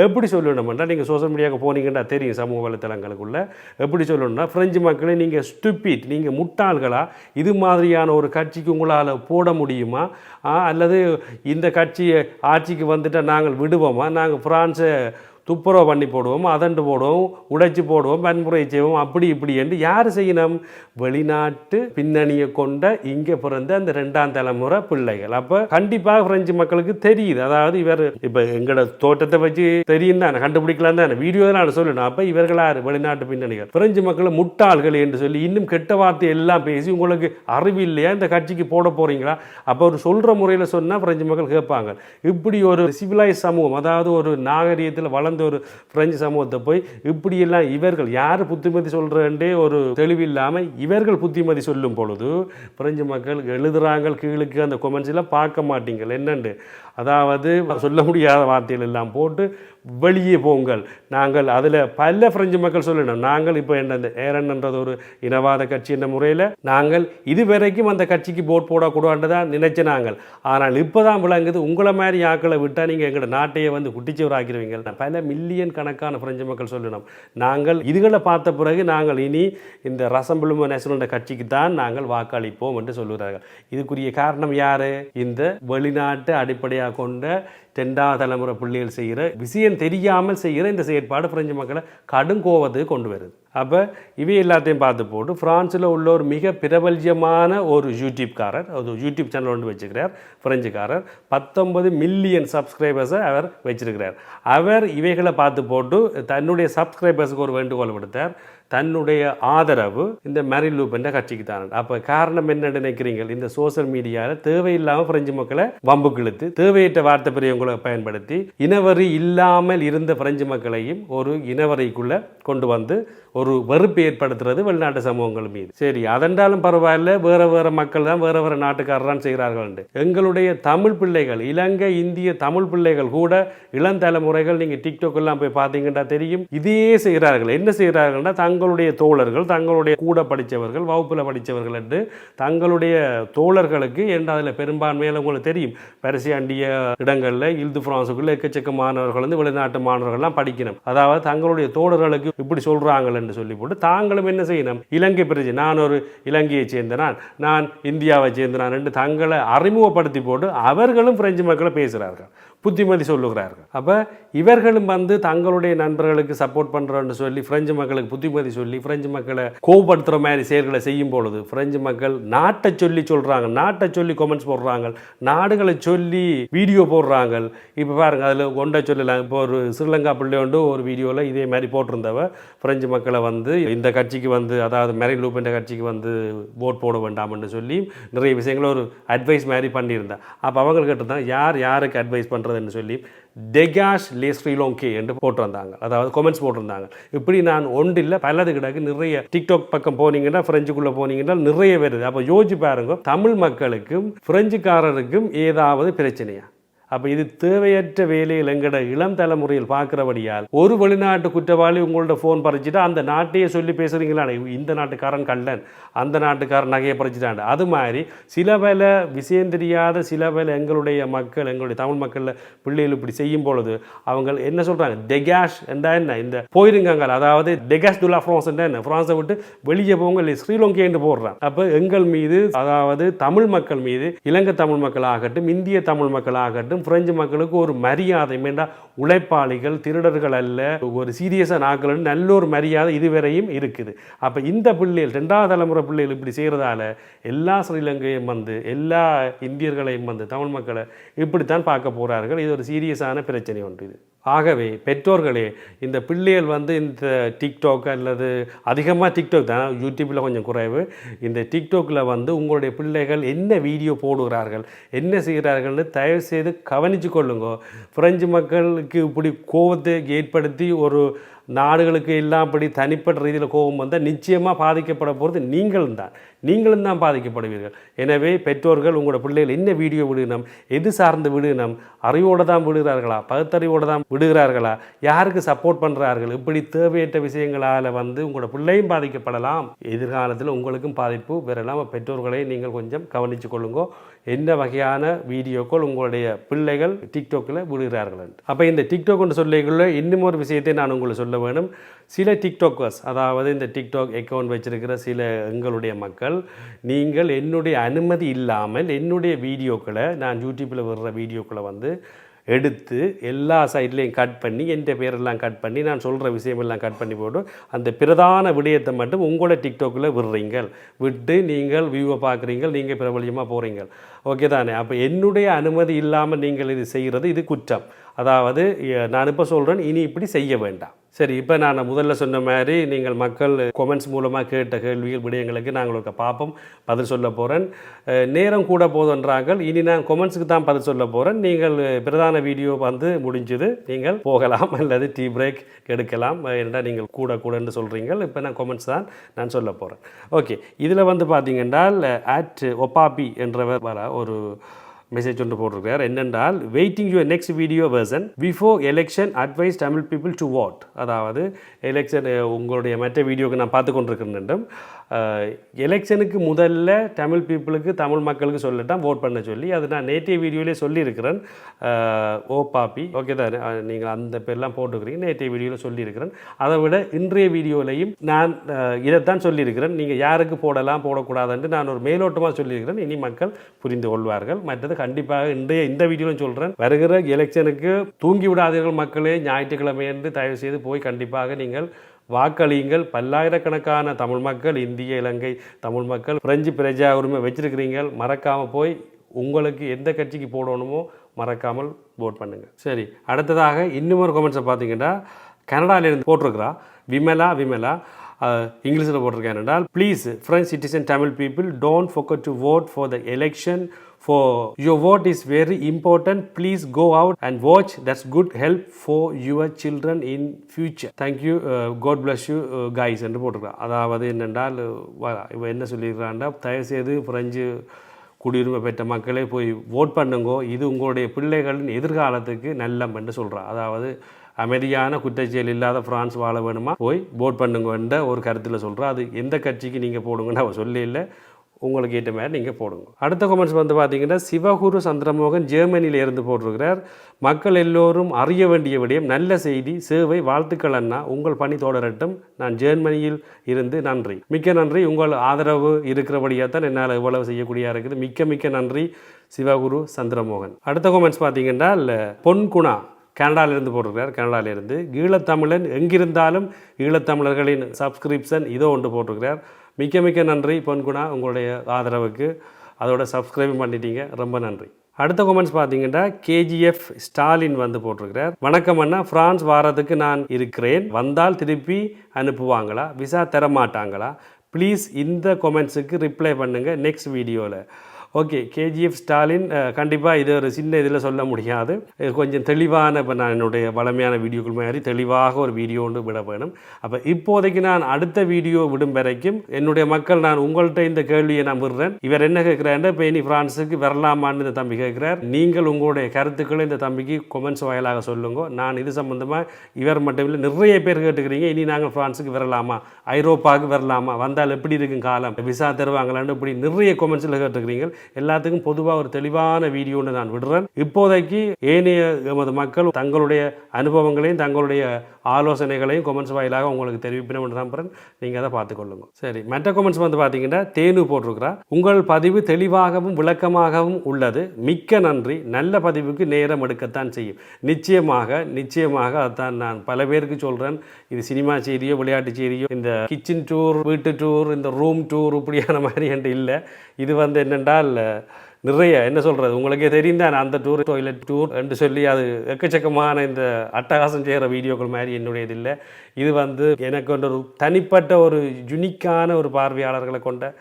எப்படி சொல்லணும்னா நீங்கள் சோசியல் மீடியாவுக்கு போனீங்கன்னா தெரியும் சமூக வலைத்தளங்களுக்குள்ள எப்படி சொல்லணும்னா பிரெஞ்சு மக்களை நீங்கள் ஸ்டூபிட், நீங்கள் முட்டாள்களா, இது மாதிரியான ஒரு கட்சிக்கு உங்களால் போட முடியுமா, அல்லது இந்த கட்சி ஆட்சிக்கு வந்துட்டால் நாங்கள் விடுவோமா, நாங்கள் பிரான்ஸை துப்புரவு பண்ணி போடுவோம், அதண்டு போடுவோம், உடைச்சி போடுவோம், வன்முறை செய்வோம், அப்படி இப்படி என்று யார் செய்யணும்? வெளிநாட்டு பின்னணியை கொண்ட இங்கே பிறந்த அந்த 2ஆம் தலைமுறை பிள்ளைகள். அப்போ கண்டிப்பாக பிரெஞ்சு மக்களுக்கு தெரியுது. அதாவது இவர் இப்போ எங்களோட தோட்டத்தை வச்சு தெரியும் தானே, கண்டுபிடிக்கலாம் தானே, வீடியோ நான் சொல்லணும். அப்போ இவர்கள் யார்? வெளிநாட்டு பின்னணிகள். பிரெஞ்சு மக்களை முட்டாள்கள் என்று சொல்லி இன்னும் கெட்ட வார்த்தை எல்லாம் பேசி உங்களுக்கு அறிவு இல்லையா, இந்த கட்சிக்கு போட போகிறீங்களா? அப்போ ஒரு சொல்கிற முறையில் சொன்னால் பிரெஞ்சு மக்கள் கேட்பாங்க. இப்படி ஒரு சிவிலைஸ் சமூகம், அதாவது ஒரு நாகரீகத்தில் வளர்ந்து ஒரு பிரெஞ்சு சமூகத்தை போய் இப்படியெல்லாம் இவர்கள் யார் புத்திமதி சொல்கிறேன்டே ஒரு தெளிவில்லாமல் இவர்கள் புத்திமதி சொல்லும் பொழுது பிரெஞ்சு மக்கள் எழுதுகிறாங்க கீழுக்கு அந்த கொமெண்ட்ஸ்லாம் பார்க்க மாட்டீங்கள் என்னண்டு. அதாவது சொல்ல முடியாத வார்த்தைகள் எல்லாம் போட்டு வெளியே போங்கள். நாங்கள் அதில் பல பிரெஞ்சு மக்கள் சொல்லணும், நாங்கள் இப்போ என்ன ஏரன்ன்றது ஒரு இனவாத கட்சி என்ற முறையில் நாங்கள் இதுவரைக்கும் அந்த கட்சிக்கு போட் போடக்கூடாதுதான் நினைச்ச நாங்கள். ஆனால் இப்போ தான் விளங்குது உங்களை மாதிரி ஆக்களை விட்டால் நீங்கள் எங்களோட நாட்டையே வந்து குட்டிச்சவராக்கிறவங்க. பல மில்லியன் கணக்கான பிரெஞ்சு மக்கள் சொல்லணும், நாங்கள் இதுகளை பார்த்த பிறகு நாங்கள் இனி இந்த ரசம்பிளும நேஷனல் கட்சிக்கு தான் நாங்கள் வாக்களிப்போம் என்று சொல்லுகிறார்கள். இதுக்குரிய காரணம் யார்? இந்த வெளிநாட்டு அடிப்படையாக கொண்ட 2ஆம் தலைமுறை பிள்ளைகள் செய்கிற விஷயம் தெரியாமல் செய்கிற இந்த செயற்பாடு பிரெஞ்சு மக்களை கடும் கோபத்துக்கு கொண்டு வருது. அப்போ இவை எல்லாத்தையும் பார்த்து போட்டு பிரான்ஸில் உள்ள ஒரு மிக பிரபல்யமான ஒரு யூடியூப்காரர், ஒரு யூடியூப் சேனல் ஒன்று வச்சுக்கிறார் பிரெஞ்சுக்காரர். 19 மில்லியன் சப்ஸ்கிரைபர்ஸை அவர் வச்சிருக்கிறார். அவர் இவைகளை பார்த்து போட்டு தன்னுடைய சப்ஸ்கிரைபர்ஸுக்கு ஒரு வேண்டுகோள் விடுத்தார், தன்னுடைய ஆதரவு இந்த மேரின் லூ பென் கட்சிக்கு தான். அப்போ காரணம் என்ன நினைக்கிறீங்க? இந்த சோசியல் மீடியாவில் தேவையில்லாமல் பிரெஞ்சு மக்களை வம்புக்கு இழுத்து தேவையற்ற வார்த்தை பெரியவங்களை பயன்படுத்தி இனவரி இல்லாமல் இருந்த பிரெஞ்சு மக்களையும் ஒரு இனவரிக்குள்ளே கொண்டு வந்து ஒரு வெறுப்பு ஏற்படுத்துறது வெளிநாட்டு சமூகங்கள் மீது. சரி, அதென்றாலும் பரவாயில்ல, வேற வேற மக்கள் தான் வேற வேற நாட்டுக்காரர் தான் செய்கிறார்கள். எங்களுடைய தமிழ் பிள்ளைகள், இலங்கை இந்திய தமிழ் பிள்ளைகள் கூட இளந்தலைமுறைகள் நீங்கள் டிக்டாக் எல்லாம் போய் பார்த்தீங்கன்னா தெரியும், இதே செய்கிறார்கள். என்ன செய்கிறார்கள்னா தங்களுடைய தோழர்கள், தங்களுடைய கூட படித்தவர்கள், வகுப்பில் படித்தவர்கள் என்று தங்களுடைய தோழர்களுக்கு என்று அதில் பெரும்பான்மையில் உங்களுக்கு தெரியும் பரிசியாண்டிய இடங்களில் இல்து பிரான்ஸுக்குள்ள எக்கச்சக்க மாணவர்கள் வந்து வெளிநாட்டு மாணவர்கள்லாம் படிக்கணும். அதாவது தங்களுடைய தோழர்களுக்கு இப்படி சொல்கிறாங்க என்று சொல்லி போட்டு தாங்களும் என்ன செய்யணும்? இலங்கை பிரஜை, நான் ஒரு இலங்கையை சேர்ந்த நான் இந்தியாவை சேர்ந்த என்று தங்களை அறிமுகப்படுத்தி போட்டு அவர்களும் பிரெஞ்சு மக்களை பேசுகிறார்கள், புத்திமதி சொல்லுகிறார்கள். அப்போ இவர்களும் வந்து தங்களுடைய நண்பர்களுக்கு சப்போர்ட் பண்ணுறோன்னு சொல்லி பிரெஞ்சு மக்களுக்கு புத்திமதி சொல்லி பிரெஞ்சு மக்களை கோபப்படுத்துகிற மாதிரி செயல்களை செய்யும் பொழுது பிரெஞ்சு மக்கள் நாட்டை சொல்லி சொல்கிறாங்க, நாட்டை சொல்லி கமெண்ட்ஸ் போடுறாங்க, நாடுகளை சொல்லி வீடியோ போடுறாங்க. இப்போ பாருங்க, அதில் ஒன்றை சொல்லலாம். இப்போ ஒரு ஸ்ரீலங்கா பிள்ளை ஒன்று ஒரு வீடியோவில் இதே மாதிரி போட்டிருந்தவ பிரெஞ்சு மக்களை வந்து இந்த கட்சிக்கு வந்து, அதாவது மேரின் லூ பென் கட்சிக்கு வந்து ஓட் போட வேண்டாம்னு சொல்லி நிறைய விஷயங்களை ஒரு அட்வைஸ் மாதிரி பண்ணியிருந்தேன். அப்போ அவங்க கேட்டிருந்தாங்க யார் யாருக்கு அட்வைஸ் பண்ணுறதுன்னு சொல்லி டெகாஷ் லே ஸ்ரீலோங்கே என்று போட்டிருந்தாங்க, அதாவது கொமெண்ட்ஸ் போட்டிருந்தாங்க. இப்படி நான் ஒன்று இல்லை பலது கிடக்கு நிறைய டிக்டாக் பக்கம் போனீங்கன்னா பிரெஞ்சுக்குள்ளே போனீங்கன்னா நிறைய வருது. அப்போ யோசிச்சு பாருங்க, தமிழ் மக்களுக்கும் பிரெஞ்சுக்காரருக்கும் ஏதாவது பிரச்சனையா? அப்போ இது தேவையற்ற வேலையில் எங்கட இளம் தலைமுறையில் பார்க்குறபடியால் ஒரு வெளிநாட்டு குற்றவாளி உங்களோட ஃபோன் பறிச்சுட்டு அந்த நாட்டையே சொல்லி பேசுகிறீங்களா, இந்த நாட்டுக்காரன் கள்ளன், அந்த நாட்டுக்காரன் நகையை பறிச்சுட்டாண்டு. அது மாதிரி சில பல விஷயம் தெரியாத சில பல எங்களுடைய மக்கள், எங்களுடைய தமிழ் மக்களில் பிள்ளைகள் இப்படி செய்யும் பொழுது அவங்க என்ன சொல்கிறாங்க? டெகாஷ் என்றா என்ன? இந்த போயிருங்காங்க, அதாவது டெகாஷ் துலா ஃப்ரான்ஸ் என்றா என்ன? ஃப்ரான்ஸை விட்டு வெளியே போங்க, இல்லை ஸ்ரீலங்கா என்று போடுறான். அப்போ எங்கள் மீது, அதாவது தமிழ் மக்கள் மீது, இலங்கை தமிழ் மக்கள் ஆகட்டும், இந்திய தமிழ் மக்கள் ஆகட்டும், இன்னும் பிரெஞ்சு மக்களுக்கு ஒரு மரியாதை வேண்டா, உழைப்பாளிகள் திருடர்கள் அல்ல, ஒரு சீரியஸான ஆக்கள், நல்ல ஒரு மரியாதை இதுவரையும் இருக்குது. அப்போ இந்த பிள்ளைகள் 2வது தலைமுறை பிள்ளைகள் இப்படி செய்கிறதால எல்லா ஸ்ரீலங்கையும் வந்து எல்லா இந்தியர்களையும் வந்து தமிழ் மக்களை இப்படித்தான் பார்க்க போகிறார்கள். இது ஒரு சீரியஸான பிரச்சனை ஒன்று இது. ஆகவே பெற்றோர்களே, இந்த பிள்ளைகள் வந்து இந்த டிக்டாக் அல்லது அதிகமாக டிக்டாக் தான், யூடியூப்பில் கொஞ்சம் குறைவு, இந்த டிக்டாக்கில் வந்து உங்களுடைய பிள்ளைகள் என்ன வீடியோ போடுகிறார்கள், என்ன செய்கிறார்கள்னு தயவுசெய்து கவனித்து கொள்ளுங்க. பிரெஞ்சு மக்களுக்கு இப்படி கோபத்தை ஏற்படுத்தி ஒரு நாடுகளுக்கு எல்லாம் இப்படி தனிப்பட்ட ரீதியில் கோபம் வந்தால் நிச்சயமாக பாதிக்கப்பட போகிறது நீங்களும் தான் பாதிக்கப்படுவீர்கள். எனவே பெற்றோர்கள் உங்களோட பிள்ளைகள் என்ன வீடியோ விடணும், எது சார்ந்து விடணும், அறிவோடு தான் விடுகிறார்களா, பகுத்தறிவோடு தான் விடுகிறார்களா, யாருக்கு சப்போர்ட் பண்ணுறார்கள், இப்படி தேவையற்ற விஷயங்களால் வந்து உங்களோட பிள்ளையும் பாதிக்கப்படலாம், எதிர்காலத்தில் உங்களுக்கும் பாதிப்பு வரலாம். பெற்றோர்களை நீங்கள் கொஞ்சம் கவனித்து கொள்ளுங்க, என்ன வகையான வீடியோக்கள் உங்களுடைய பிள்ளைகள் டிக்டாக்கில் விடுகிறார்கள். அப்போ இந்த டிக்டாக் ஒன்று சொல்லிக்குள்ள இன்னும் ஒரு விஷயத்தை நான் உங்களுக்கு சொல்ல வேணும். சில டிக்டாக்கர்ஸ், அதாவது இந்த டிக்டாக் அக்கௌண்ட் வச்சிருக்கிற சில எங்களுடைய மக்கள், நீங்கள் என்னுடைய அனுமதி இல்லாமல் என்னுடைய வீடியோக்களை, நான் யூடியூப்பில் வர்ற வீடியோக்களை வந்து எடுத்து எல்லா சைட்லேயும் கட் பண்ணி, என் பேரெல்லாம் கட் பண்ணி, நான் சொல்கிற விஷயமெல்லாம் கட் பண்ணி போட்டு அந்த பிரதான விடயத்தை மட்டும் உங்களோட டிக்டாக்கில் விட்டு நீங்கள் வியூவை பார்க்குறீங்க, நீங்கள் பிரபலியமாக போகிறீங்க. ஓகே தானே? அப்போ என்னுடைய அனுமதி இல்லாமல் நீங்கள் இது செய்கிறது இது குற்றம். அதாவது நான் இப்போ சொல்கிறேன், இனி இப்படி செய்ய வேண்டாம். சரி, இப்போ நான் முதல்ல சொன்ன மாதிரி நீங்கள் மக்கள் கொமெண்ட்ஸ் மூலமாக கேட்ட கேள்விகள் விடயங்களுக்கு நாங்கள் பார்ப்போம், பதில் சொல்ல போகிறேன். நேரம் கூட போதுன்றாங்க, இனி நான் கொமெண்ட்ஸுக்கு தான் பதில் சொல்ல போகிறேன். நீங்கள் பிரதான வீடியோ வந்து முடிஞ்சது, நீங்கள் போகலாம் அல்லது டீ பிரேக் எடுக்கலாம். ஏன்னா நீங்கள் கூடன்னு சொல்கிறீங்க. இப்போ நான் கொமெண்ட்ஸ் தான் நான் சொல்ல போகிறேன். ஓகே, இதில் வந்து பார்த்தீங்கன்னா @opapi என்றவர் வர ஒரு மெசேஜ் ஒன்று போட்டிருக்கார். என்னென்றால், waiting your next video version before election advice Tamil people to what. அதாவது எலெக்ஷன் உங்களுடைய மற்ற வீடியோக்கு நான் பார்த்து கொண்டிருக்கிறேன். எலெக்ஷனுக்கு முதல்ல தமிழ் பீப்புளுக்கு, தமிழ் மக்களுக்கு சொல்லட்டான் ஓட் பண்ண சொல்லி, அது நான் நேற்றைய வீடியோவிலே சொல்லியிருக்கிறேன். opapi, ஓகே தான், நீங்கள் அந்த பேர்லாம் போட்டுக்கிறீங்க, நேற்றைய வீடியோவில் சொல்லியிருக்கிறேன். அதை விட இன்றைய வீடியோலையும் நான் இதைத்தான் சொல்லியிருக்கிறேன். நீங்கள் யாருக்கு போடலாம் போடக்கூடாதுன்ட்டு நான் ஒரு மேலோட்டமாக சொல்லியிருக்கிறேன். இனி மக்கள் புரிந்து கொள்வார்கள். மற்றது கண்டிப்பாக இந்த வீடியோவில் சொல்கிறேன், வருகிற எலெக்ஷனுக்கு தூங்கி விடாதீர்கள் மக்களே. ஞாயிற்றுக்கிழமை என்று தயவு செய்து போய் கண்டிப்பாக நீங்கள் வாக்களியுங்கள். பல்லாயிரக்கணக்கான தமிழ் மக்கள், இந்திய இலங்கை தமிழ் மக்கள் பிரெஞ்சு பிரஜா உரிமை வச்சிருக்கிறீங்க. மறக்காமல் போய் உங்களுக்கு எந்த கட்சிக்கு போடணுமோ மறக்காமல் ஓட் பண்ணுங்கள். சரி, அடுத்ததாக இன்னும் ஒரு கமெண்ட்ஸை பார்த்தீங்கன்னா, கனடாவிலேருந்து போட்டிருக்கிறா விமலா இங்கிலீஷில் போட்டிருக்கேன். என்றால், please French citizen Tamil people don't forget to vote for the election. For your vote is very important. Please go out and watch. That's good help for your children in future. Thank you. God bless you guys என்று போட்டிருக்கான். அதாவது என்னென்றால், இவன் என்ன சொல்லியிருக்கான்டா, தயவுசெய்து French குடியுரிமை பெற்ற மக்களே போய் ஓட் பண்ணுங்கோ, இது உங்களுடைய பிள்ளைகளின் எதிர்காலத்துக்கு நல்லம் என்று சொல்கிறான். அதாவது அமைதியான குற்றச்செயல் இல்லாத பிரான்ஸ் வாழ வேணுமா, போய் ஓட் பண்ணுங்கன்ற ஒரு கருத்தில் சொல்கிறான். அது எந்த கட்சிக்கு நீங்கள் போடுங்கன்னு அவன் சொல்லி இல்லை, உங்களுக்கு ஏற்ற மாதிரி நீங்கள் போடுங்க. அடுத்த கமெண்ட்ஸ் வந்து பார்த்தீங்கன்னா, சிவகுரு சந்திரமோகன் ஜெர்மனியில் இருந்து போட்டிருக்கிறார். மக்கள் எல்லோரும் அறிய வேண்டிய விடயம், நல்ல செய்தி, சேவை, வாழ்த்துக்கள் அண்ணா, உங்கள் பணி தொடரட்டும். நான் ஜெர்மனியில் இருந்து நன்றி, மிக்க நன்றி. உங்கள் ஆதரவு இருக்கிறபடியாக தான் என்னால் இவ்வளவு செய்யக்கூடியதாக இருக்குது. மிக்க நன்றி சிவகுரு சந்திரமோகன். அடுத்த கமெண்ட்ஸ் பார்த்தீங்கன்னா, பொன்குணா கனடாவிலிருந்து போட்டிருக்கிறார். கனடாவிலிருந்து, ஈழத்தமிழன் எங்கிருந்தாலும் ஈழத்தமிழர்களின் சப்ஸ்கிரிப்ஷன் இதோ ஒன்று போட்டிருக்கிறார். மிக்க நன்றி பொன்குணா, உங்களுடைய ஆதரவுக்கு. அதோட சப்ஸ்கிரைபும் பண்ணிட்டீங்க, ரொம்ப நன்றி. அடுத்த கமெண்ட்ஸ் பார்த்தீங்கன்னா, KGF ஸ்டாலின் வந்து போட்டிருக்கிறார். வணக்கம் அண்ணா, பிரான்ஸ் வாரத்துக்கு நான் இருக்கிறேன், வந்தால் திருப்பி அனுப்புவாங்களா, விசா தரமாட்டாங்களா? ப்ளீஸ் இந்த கமெண்ட்ஸுக்கு ரிப்ளை பண்ணுங்கள் நெக்ஸ்ட் வீடியோவில். ஓகே, KGF ஸ்டாலின், கண்டிப்பாக இது ஒரு சின்ன இதில் சொல்ல முடியாது. கொஞ்சம் தெளிவான, இப்போ நான் என்னுடைய வளமையான வீடியோக்கள் மாதிரி தெளிவாக ஒரு வீடியோ ஒன்று விட வேணும். அப்போ இப்போதைக்கு நான் அடுத்த வீடியோ விடும் வரைக்கும் என்னுடைய மக்கள், நான் உங்கள்கிட்ட இந்த கேள்வியை நான் விடுறேன். இவர் என்ன கேட்குறாருன்னா, இப்போ இனி பிரான்ஸுக்கு வரலாமான்னு இந்த தம்பி கேட்குறார். நீங்கள் உங்களுடைய கருத்துக்களை இந்த தம்பிக்கு கொமெண்ட்ஸ் வாயிலாக சொல்லுங்க. நான் இது சம்மந்தமாக இவர் மட்டும் இல்லை, நிறைய பேர் கேட்டுக்கிறீங்க, இனி நாங்கள் பிரான்ஸுக்கு வரலாமா, ஐரோப்பாவுக்கு வரலாமா, வந்தால் எப்படி இருக்கும் காலம், விசா தருவாங்களான்னு இப்படி நிறைய கொமெண்ட்ஸில் கேட்டுக்கிறீங்க. எல்லாத்துக்கும் பொதுவாக ஒரு தெளிவான வீடியோன்னு நான் விடுறேன். இப்போதைக்கு ஏனைய எமது மக்கள் தங்களுடைய அனுபவங்களையும் தங்களுடைய ஆலோசனைகளையும் கொமெண்ட்ஸ் வாயிலாக உங்களுக்கு தெரிவிப்பினோம் என்று நம்புறேன். நீங்கள் அதை பார்த்துக்கொள்ளுங்க. சரி, மற்ற கொமெண்ட்ஸ் வந்து பார்த்தீங்கன்னா தேனு போட்டிருக்கிறா, உங்கள் பதிவு தெளிவாகவும் விளக்கமாகவும் உள்ளது, மிக்க நன்றி, நல்ல பதிவுக்கு நேரம் எடுக்கத்தான் செய்யும். நிச்சயமாக அதான் நான் பல பேருக்கு சொல்கிறேன். இது சினிமா செய்தியோ விளையாட்டு செய்தியோ இந்த கிச்சன் டூர், வீட்டு டூர், இந்த ரூம் டூர் இப்படியான மாதிரி என்று இல்லை. இது வந்து என்னென்றால் நிறைய என்ன சொல்கிறது, உங்களுக்கே தெரியும் தான், அந்த டூர் டாய்லெட் டூர் என்று சொல்லி அது எக்கச்சக்கமான இந்த அட்டகாசம் செய்கிற வீடியோக்கள் மாதிரி என்னுடையது இல்லை. இது வந்து எனக்கு ஒரு தனிப்பட்ட ஒரு யுனிக்கான ஒரு பார்வையாளர்களை கொண்ட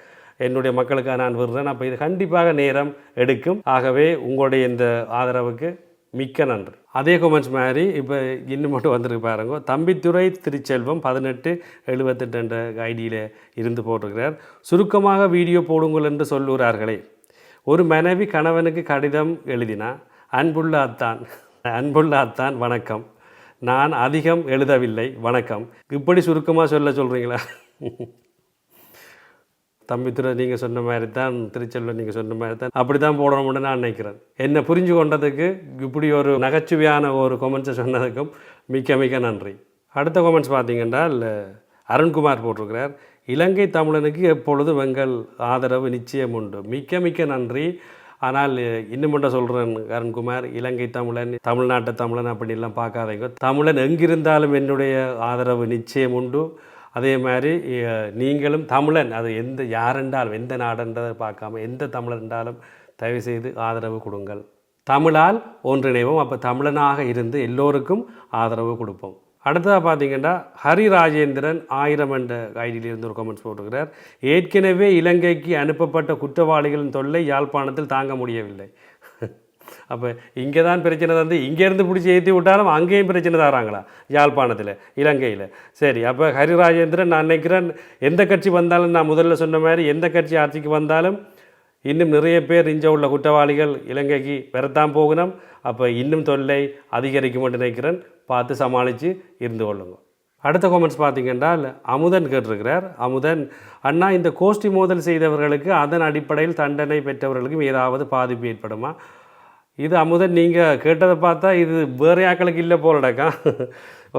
என்னுடைய மக்களுக்காக நான் விடுறேன். அப்போ இது கண்டிப்பாக நேரம் எடுக்கும். ஆகவே உங்களுடைய இந்த ஆதரவுக்கு மிக்க நன்றி. அதே கொமெண்ட்ஸ் மாதிரி இப்போ இன்னும் மட்டும் வந்துருக்கு பாருங்க. தம்பித்துறை திருச்செல்வம் 1878 என்ற ஐடியில் இருந்து போட்டிருக்கிறார். சுருக்கமாக வீடியோ போடுங்கள் என்று சொல்லுகிறார்களே, ஒரு மனைவி கணவனுக்கு கடிதம் எழுதினா, அன்புள்ள அத்தான் வணக்கம், நான் அதிகம் எழுதவில்லை வணக்கம், இப்படி சுருக்கமாக சொல்கிறீங்களா? தம்பித்துறை நீங்கள் சொன்ன மாதிரி தான், திருச்செல்வன் நீங்கள் சொன்ன மாதிரி தான், அப்படி தான் போடணும்னு நான் நினைக்கிறேன். என்னை புரிஞ்சு கொண்டதுக்கு, இப்படி ஒரு நகைச்சுவையான ஒரு கொமெண்ட்ஸை சொன்னதுக்கும் மிக்க நன்றி. அடுத்த கொமெண்ட்ஸ் பார்த்தீங்கன்னா அருண்குமார் போட்டிருக்கிறார். இலங்கை தமிழனுக்கு எப்பொழுதும் எங்கள் ஆதரவு நிச்சயம் உண்டு, மிக்க நன்றி. ஆனால் இன்னும் மட்டும் சொல்கிறேன் அருண்குமார், இலங்கை தமிழன், தமிழ்நாட்டு தமிழன் அப்படின்லாம் பார்க்காதீங்க. தமிழன் எங்கிருந்தாலும் என்னுடைய ஆதரவு நிச்சயம் உண்டு. அதே மாதிரி நீங்களும் தமிழன், அது யாரென்றாலும் எந்த நாடுன்றதை பார்க்காம எந்த தமிழன் என்றாலும் தயவுசெய்து ஆதரவு கொடுங்கள். தமிழால் ஒன்றிணைவோம். அப்போ தமிழனாக இருந்து எல்லோருக்கும் ஆதரவு கொடுப்போம். அடுத்ததாக பார்த்தீங்கன்னா ஹரி ராஜேந்திரன் 1000 என்ற ஐடியிலிருந்து ஒரு கமெண்ட்ஸ் போட்டுக்கிறார். ஏற்கனவே இலங்கைக்கு அனுப்பப்பட்ட குற்றவாளிகளின் தொல்லை யாழ்ப்பாணத்தில் தாங்க முடியவில்லை. அப்போ இங்கே தான் பிரச்சனை தந்து இங்கேருந்து பிடிச்சி ஏற்றி விட்டாலும் அங்கேயும் பிரச்சனை தராங்களா யாழ்ப்பாணத்தில், இலங்கையில்? சரி, அப்போ ஹரிராஜேந்திரன் நான் நினைக்கிறேன் எந்த கட்சி வந்தாலும், நான் முதல்ல சொன்ன மாதிரி எந்த கட்சி ஆட்சிக்கு வந்தாலும் இன்னும் நிறைய பேர் இங்கே உள்ள குற்றவாளிகள் இலங்கைக்கு வரத்தான் போகணும். அப்போ இன்னும் தொல்லை அதிகரிக்கும் என்று நினைக்கிறேன். பார்த்து சமாளித்து இருந்து கொள்ளுங்க. அடுத்த கொமெண்ட்ஸ் பார்த்தீங்கன்னா அமுதன் கேட்டிருக்கிறார். அமுதன், அண்ணா, இந்த கோஷ்டி மோதல் செய்தவர்களுக்கு அதன் அடிப்படையில் தண்டனை பெற்றவர்களுக்கும் ஏதாவது பாதிப்பு ஏற்படுமா? இது அமுதன் நீங்கள் கேட்டதை பார்த்தா இது வேறு ஆக்களுக்கு இல்லை போலடக்கா.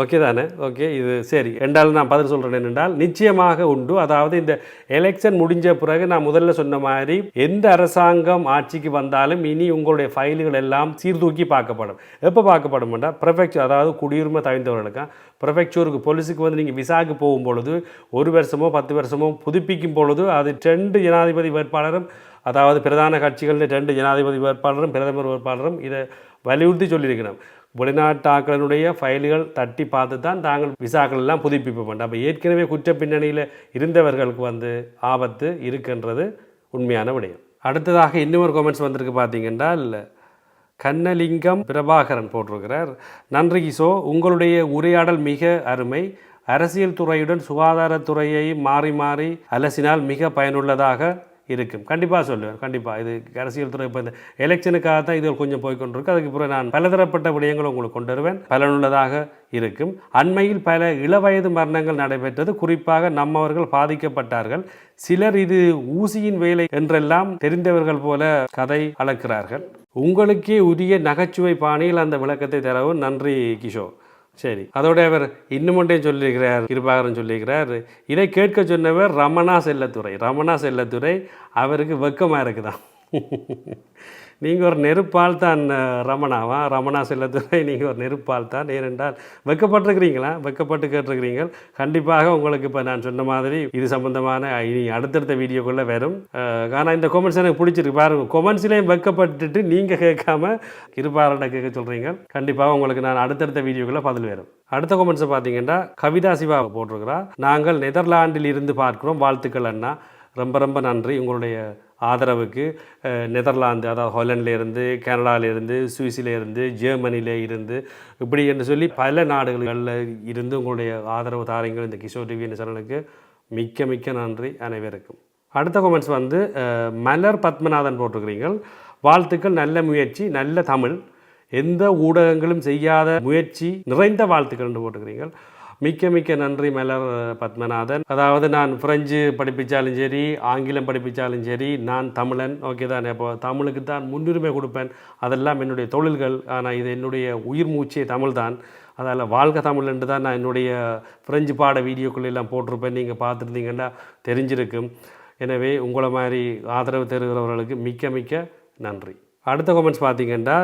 ஓகே தானே? ஓகே, இது சரி என்றால் நான் பதில் சொல்கிறேன். என்றால் நிச்சயமாக உண்டு. அதாவது இந்த எலெக்ஷன் முடிஞ்ச பிறகு நான் முதல்ல சொன்ன மாதிரி எந்த அரசாங்கம் ஆட்சிக்கு வந்தாலும் இனி உங்களுடைய ஃபைல்கள் எல்லாம் சீர்தூக்கி பார்க்கப்படும். எப்போ பார்க்கப்படும் என்றால் ப்ரெஃபெக்சர், அதாவது குடியுரிமை தவிர்த்தவர்களுக்கு ப்ரெஃபெக்சருக்கு போலீஸுக்கு வந்து நீங்கள் விசாவுக்கு போகும் பொழுது 1 வருஷமோ 10 வருஷமோ புதுப்பிக்கும் பொழுது அது 2 ஜனாதிபதி வேட்பாளரும், அதாவது பிரதான கட்சிகளில் 2 ஜனாதிபதி வேட்பாளரும் பிரதமர் வேட்பாளரும் இதை வலியுறுத்தி சொல்லியிருக்கணும். வெளிநாட்டாக்களுடைய ஃபைல்கள் தட்டி பார்த்து தான் தாங்கள் விசாக்கள் எல்லாம் புதுப்பிப்போம். அப்போ ஏற்கனவே குற்ற பின்னணியில் இருந்தவர்களுக்கு வந்து ஆபத்து இருக்குன்றது உண்மையான விடயம். அடுத்ததாக இன்னொரு கமெண்ட்ஸ் வந்திருக்கு பார்த்தீங்கன்னா கண்ணலிங்கம் பிரபாகரன் போட்டிருக்கிறார். நன்றி கிஷோ, உங்களுடைய உரையாடல் மிக அருமை. அரசியல் துறையுடன் சுகாதாரத்துறையை மாறி அலசினால் மிக பயனுள்ளதாக இருக்கும். கண்டிப்பாக சொல்லுவேன். கண்டிப்பாக இது அரசியல் துறை இப்போ இந்த எலெக்ஷனுக்காக தான் இது கொஞ்சம் போய்கொண்டிருக்கு. அதுக்கு பிறகு நான் பலதரப்பட்ட விடயங்களை உங்களுக்கு கொண்டு வருவேன். பலனுள்ளதாக இருக்கும். அண்மையில் பல இளவயது மரணங்கள் நடைபெற்றது. குறிப்பாக நம்மவர்கள் பாதிக்கப்பட்டார்கள். சிலர் இது ஊசியின் வேலை என்றெல்லாம் தெரிந்தவர்கள் போல கதை அளக்கிறார்கள். உங்களுக்கே உரிய நகைச்சுவை பாணியில் அந்த விளக்கத்தை தரவும் நன்றி கிஷோ. சரி, அதோட அவர் இன்னும் ஒன்றையும் சொல்லியிருக்கிறார், கிருபாகரன் சொல்லியிருக்கிறார். இதை கேட்க சொன்னவர் ரமணா செல்லத்துறை. அவருக்கு வெக்கமாக இருக்குதான். நீங்கள் ஒரு நெருப்பால் தான் ரமணா செல்லத்துறை, நீங்கள் ஒரு நெருப்பால் தான். ஏனென்றால் வெக்கப்பட்டு கேட்டிருக்கிறீங்க. கண்டிப்பாக உங்களுக்கு இப்போ நான் சொன்ன மாதிரி இது சம்பந்தமான இனி அடுத்தடுத்த வீடியோக்குள்ளே வரும். ஆனால் இந்த கொமெண்ட்ஸ் எனக்கு பிடிச்சிருக்கு பாருங்க. கொமெண்ட்ஸ்லேயும் வெக்கப்பட்டுட்டு நீங்கள் கேட்காம கிருபாகரனை கேட்க சொல்கிறீங்க. கண்டிப்பாக உங்களுக்கு நான் அடுத்தடுத்த வீடியோக்குள்ளே பதில் வரும். அடுத்த கொமெண்ட்ஸை பார்த்தீங்கன்னா கவிதா சிவா போட்டிருக்கிறா. நாங்கள் நெதர்லாண்டில் இருந்து பார்க்குறோம், வாழ்த்துக்கள் அண்ணா. ரொம்ப நன்றி உங்களுடைய ஆதரவுக்கு. நெதர்லாந்து, அதாவது ஹாலண்ட்லேருந்து, கனடாவிலேருந்து, சுவிஸிலேருந்து, ஜெர்மனியில் இருந்து, இப்படி என்று சொல்லி பல நாடுகளில் இருந்து உங்களுடைய ஆதரவு தாரீங்கள் இந்த கிஷோர் டிவி சேனலுக்கு மிக்க நன்றி அனைவருக்கும். அடுத்த கமெண்ட்ஸ் வந்து மலர் பத்மநாதன் போட்டிருக்கிறீர்கள். வாழ்த்துக்கள், நல்ல முயற்சி, நல்ல தமிழ், எந்த ஊடகங்களும் செய்யாத முயற்சி, நிறைந்த வாழ்த்துக்கள் என்று போட்டுக்கிறீர்கள். மிக்க மிக்க நன்றி மலர் பத்மநாதன். அதாவது நான் பிரெஞ்சு படிப்பிச்சாலும் சரி, ஆங்கிலம் படிப்பிச்சாலும் சரி, நான் தமிழன், ஓகே தான். இப்போ தமிழுக்கு தான் முன்னுரிமை கொடுப்பேன். அதெல்லாம் என்னுடைய தொழில்கள். ஆனால் இது என்னுடைய உயிர் மூச்சே தமிழ் தான். அதில் வாழ்க தமிழ் என்று தான் நான் என்னுடைய பிரெஞ்சு பாட வீடியோக்கள் எல்லாம் போட்டிருப்பேன். நீங்கள் பார்த்துருந்தீங்கன்னா தெரிஞ்சிருக்கும். எனவே உங்களை மாதிரி ஆதரவு தருகிறவர்களுக்கு மிக்க மிக்க நன்றி. அடுத்த கமெண்ட்ஸ் பார்த்தீங்கன்னா,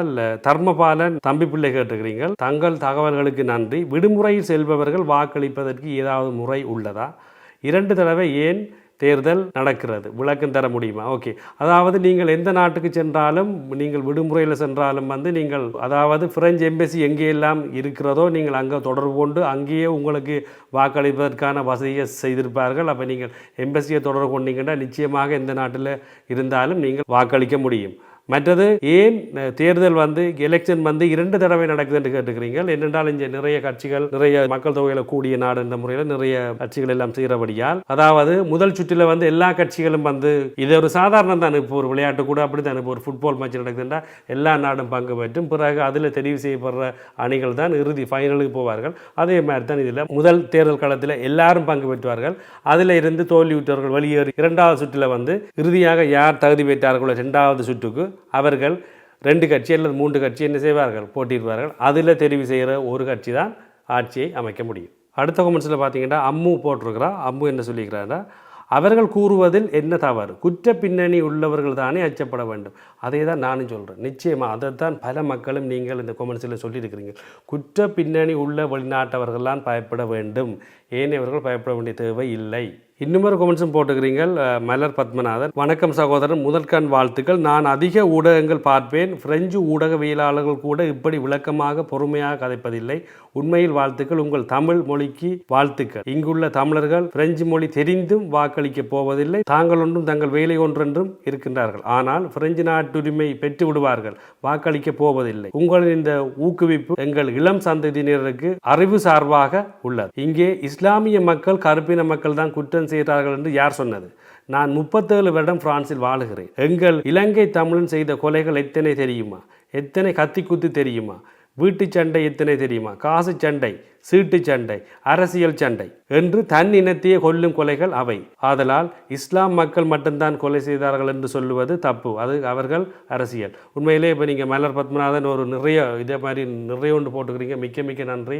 தர்மபாலன் தம்பி பிள்ளை கேட்டுக்கிறீங்க. தங்கள் தகவல்களுக்கு நன்றி. விடுமுறையில் செல்பவர்கள் வாக்களிப்பதற்கு ஏதாவது முறை உள்ளதா? 2 தடவை ஏன் தேர்தல் நடக்கிறது? விளக்கம் தர முடியுமா? ஓகே, அதாவது நீங்கள் எந்த நாட்டுக்கு சென்றாலும், நீங்கள் விடுமுறையில் சென்றாலும் நீங்கள் அதாவது பிரெஞ்சு எம்பசி எங்கேயெல்லாம் இருக்கிறதோ நீங்கள் அங்கே தொடர்பு கொண்டு அங்கேயே உங்களுக்கு வாக்களிப்பதற்கான வசதியை செய்திருப்பார்கள். அப்போ நீங்கள் எம்பசியை தொடர்பு கொண்டீங்கன்னா நிச்சயமாக எந்த நாட்டில் இருந்தாலும் நீங்கள் வாக்களிக்க முடியும். மற்றது ஏன் தேர்தல் எலெக்ஷன் 2 தடவை நடக்குது என்று கேட்டுக்கிறீங்க. என்னென்றால் இங்கே நிறைய கட்சிகள், நிறைய மக்கள் தொகையில் கூடிய நாடு என்ற முறையில் நிறைய கட்சிகள் எல்லாம் செய்கிறபடியால், அதாவது முதல் சுற்றில் எல்லா கட்சிகளும் இது ஒரு சாதாரணம் தான். இப்போ ஒரு விளையாட்டு கூட அப்படி தான். இப்போ ஒரு ஃபுட்பால் மேட்ச் நடக்குதுன்னா எல்லா நாடும் பங்கு பெற்றும் பிறகு அதில் தெரிவு செய்யப்படுற அணிகள் தான் இறுதி ஃபைனலுக்கு போவார்கள். அதே மாதிரி தான் இதில் முதல் தேர்தல் காலத்தில் எல்லாரும் பங்கு பெற்றுவார்கள். அதில் இருந்து தோல்வியுற்றவர்கள் வெளியேறி 2வது சுற்றில் இறுதியாக யார் தகுதி பெற்றார்களோ 2வது சுற்றுக்கு அவர்கள் 2 கட்சி அல்லது 3 கட்சி என்ன செய்வார்கள், போட்டியிடுவார்கள். அதில் தெரிவு செய்கிற ஒரு கட்சி தான் ஆட்சியை அமைக்க முடியும். அடுத்த கமெண்ட்ஸில் பார்த்தீங்கன்னா அம்மு போட்டிருக்கிறா. அம்மு என்ன சொல்லியிருக்கிறாங்கன்னா, அவர்கள் கூறுவதில் என்ன தவறு? குற்ற பின்னணி உள்ளவர்கள் தானே அச்சப்பட வேண்டும். அதே தான் நானும் சொல்கிறேன். நிச்சயமாக அதைத்தான் பல மக்களும் நீங்கள் இந்த கமெண்ட்ஸில் சொல்லியிருக்கிறீங்க. குற்ற பின்னணி உள்ள வெளிநாட்டவர்கள்லாம் பயப்பட வேண்டும், ஏனையவர்கள் பயப்பட வேண்டிய தேவை இல்லை. இன்னுமொரு கமெண்ட்ஸும் போட்டுக்கிறீங்கள். மலர் பத்மநாதன், வணக்கம் சகோதரன், முதற்கண் வாழ்த்துக்கள். நான் அதிக ஊடகங்கள் பார்ப்பேன். பிரெஞ்சு ஊடகவியலாளர்கள் கூட இப்படி விளக்கமாக பொறுமையாக கதைப்பதில்லை. உண்மையில் வாழ்த்துக்கள். உங்கள் தமிழ் மொழிக்கு வாழ்த்துக்கள். இங்குள்ள தமிழர்கள் பிரெஞ்சு மொழி தெரிந்தும் வாக்களிக்க போவதில்லை. தாங்கள் ஒன்றும் தங்கள் வேலை ஒன்றென்றும் இருக்கின்றார்கள். ஆனால் பிரெஞ்சு நாட்டுரிமை பெற்று விடுவார்கள், வாக்களிக்க போவதில்லை. உங்களின் இந்த ஊக்குவிப்பு எங்கள் இளம் சந்ததியினருக்கு அறிவு சார்பாக உள்ளது. இங்கே இஸ்லாமிய மக்கள், கருப்பின மக்கள் தான் குற்றம் செய்கிறார்கள் என்று யார் சொன்னது? நான் 37 வருடம் பிரான்சில் வாழுகிறேன். எங்கள் இலங்கை தமிழன் செய்த கொலைகள் எத்தனை தெரியுமா? எத்தனை கத்தி குத்து தெரியுமா? வீட்டு சண்டை எத்தனை தெரியுமா? காசு சண்டை, சீட்டு சண்டை, அரசியல் சண்டை என்று தன் இனத்தையே கொல்லும் கொலைகள் அவை. ஆதலால் இஸ்லாம் மக்கள் மட்டும்தான் கொலை செய்தார்கள் என்று சொல்லுவது தப்பு. அது அவர்கள் அரசியல். உண்மையிலே இப்போ நீங்கள் மலர் பத்மநாதன் ஒரு நிறைய இதே மாதிரி நிறைய ஒன்று போட்டுக்கிறீங்க. மிக்க மிக்க நன்றி.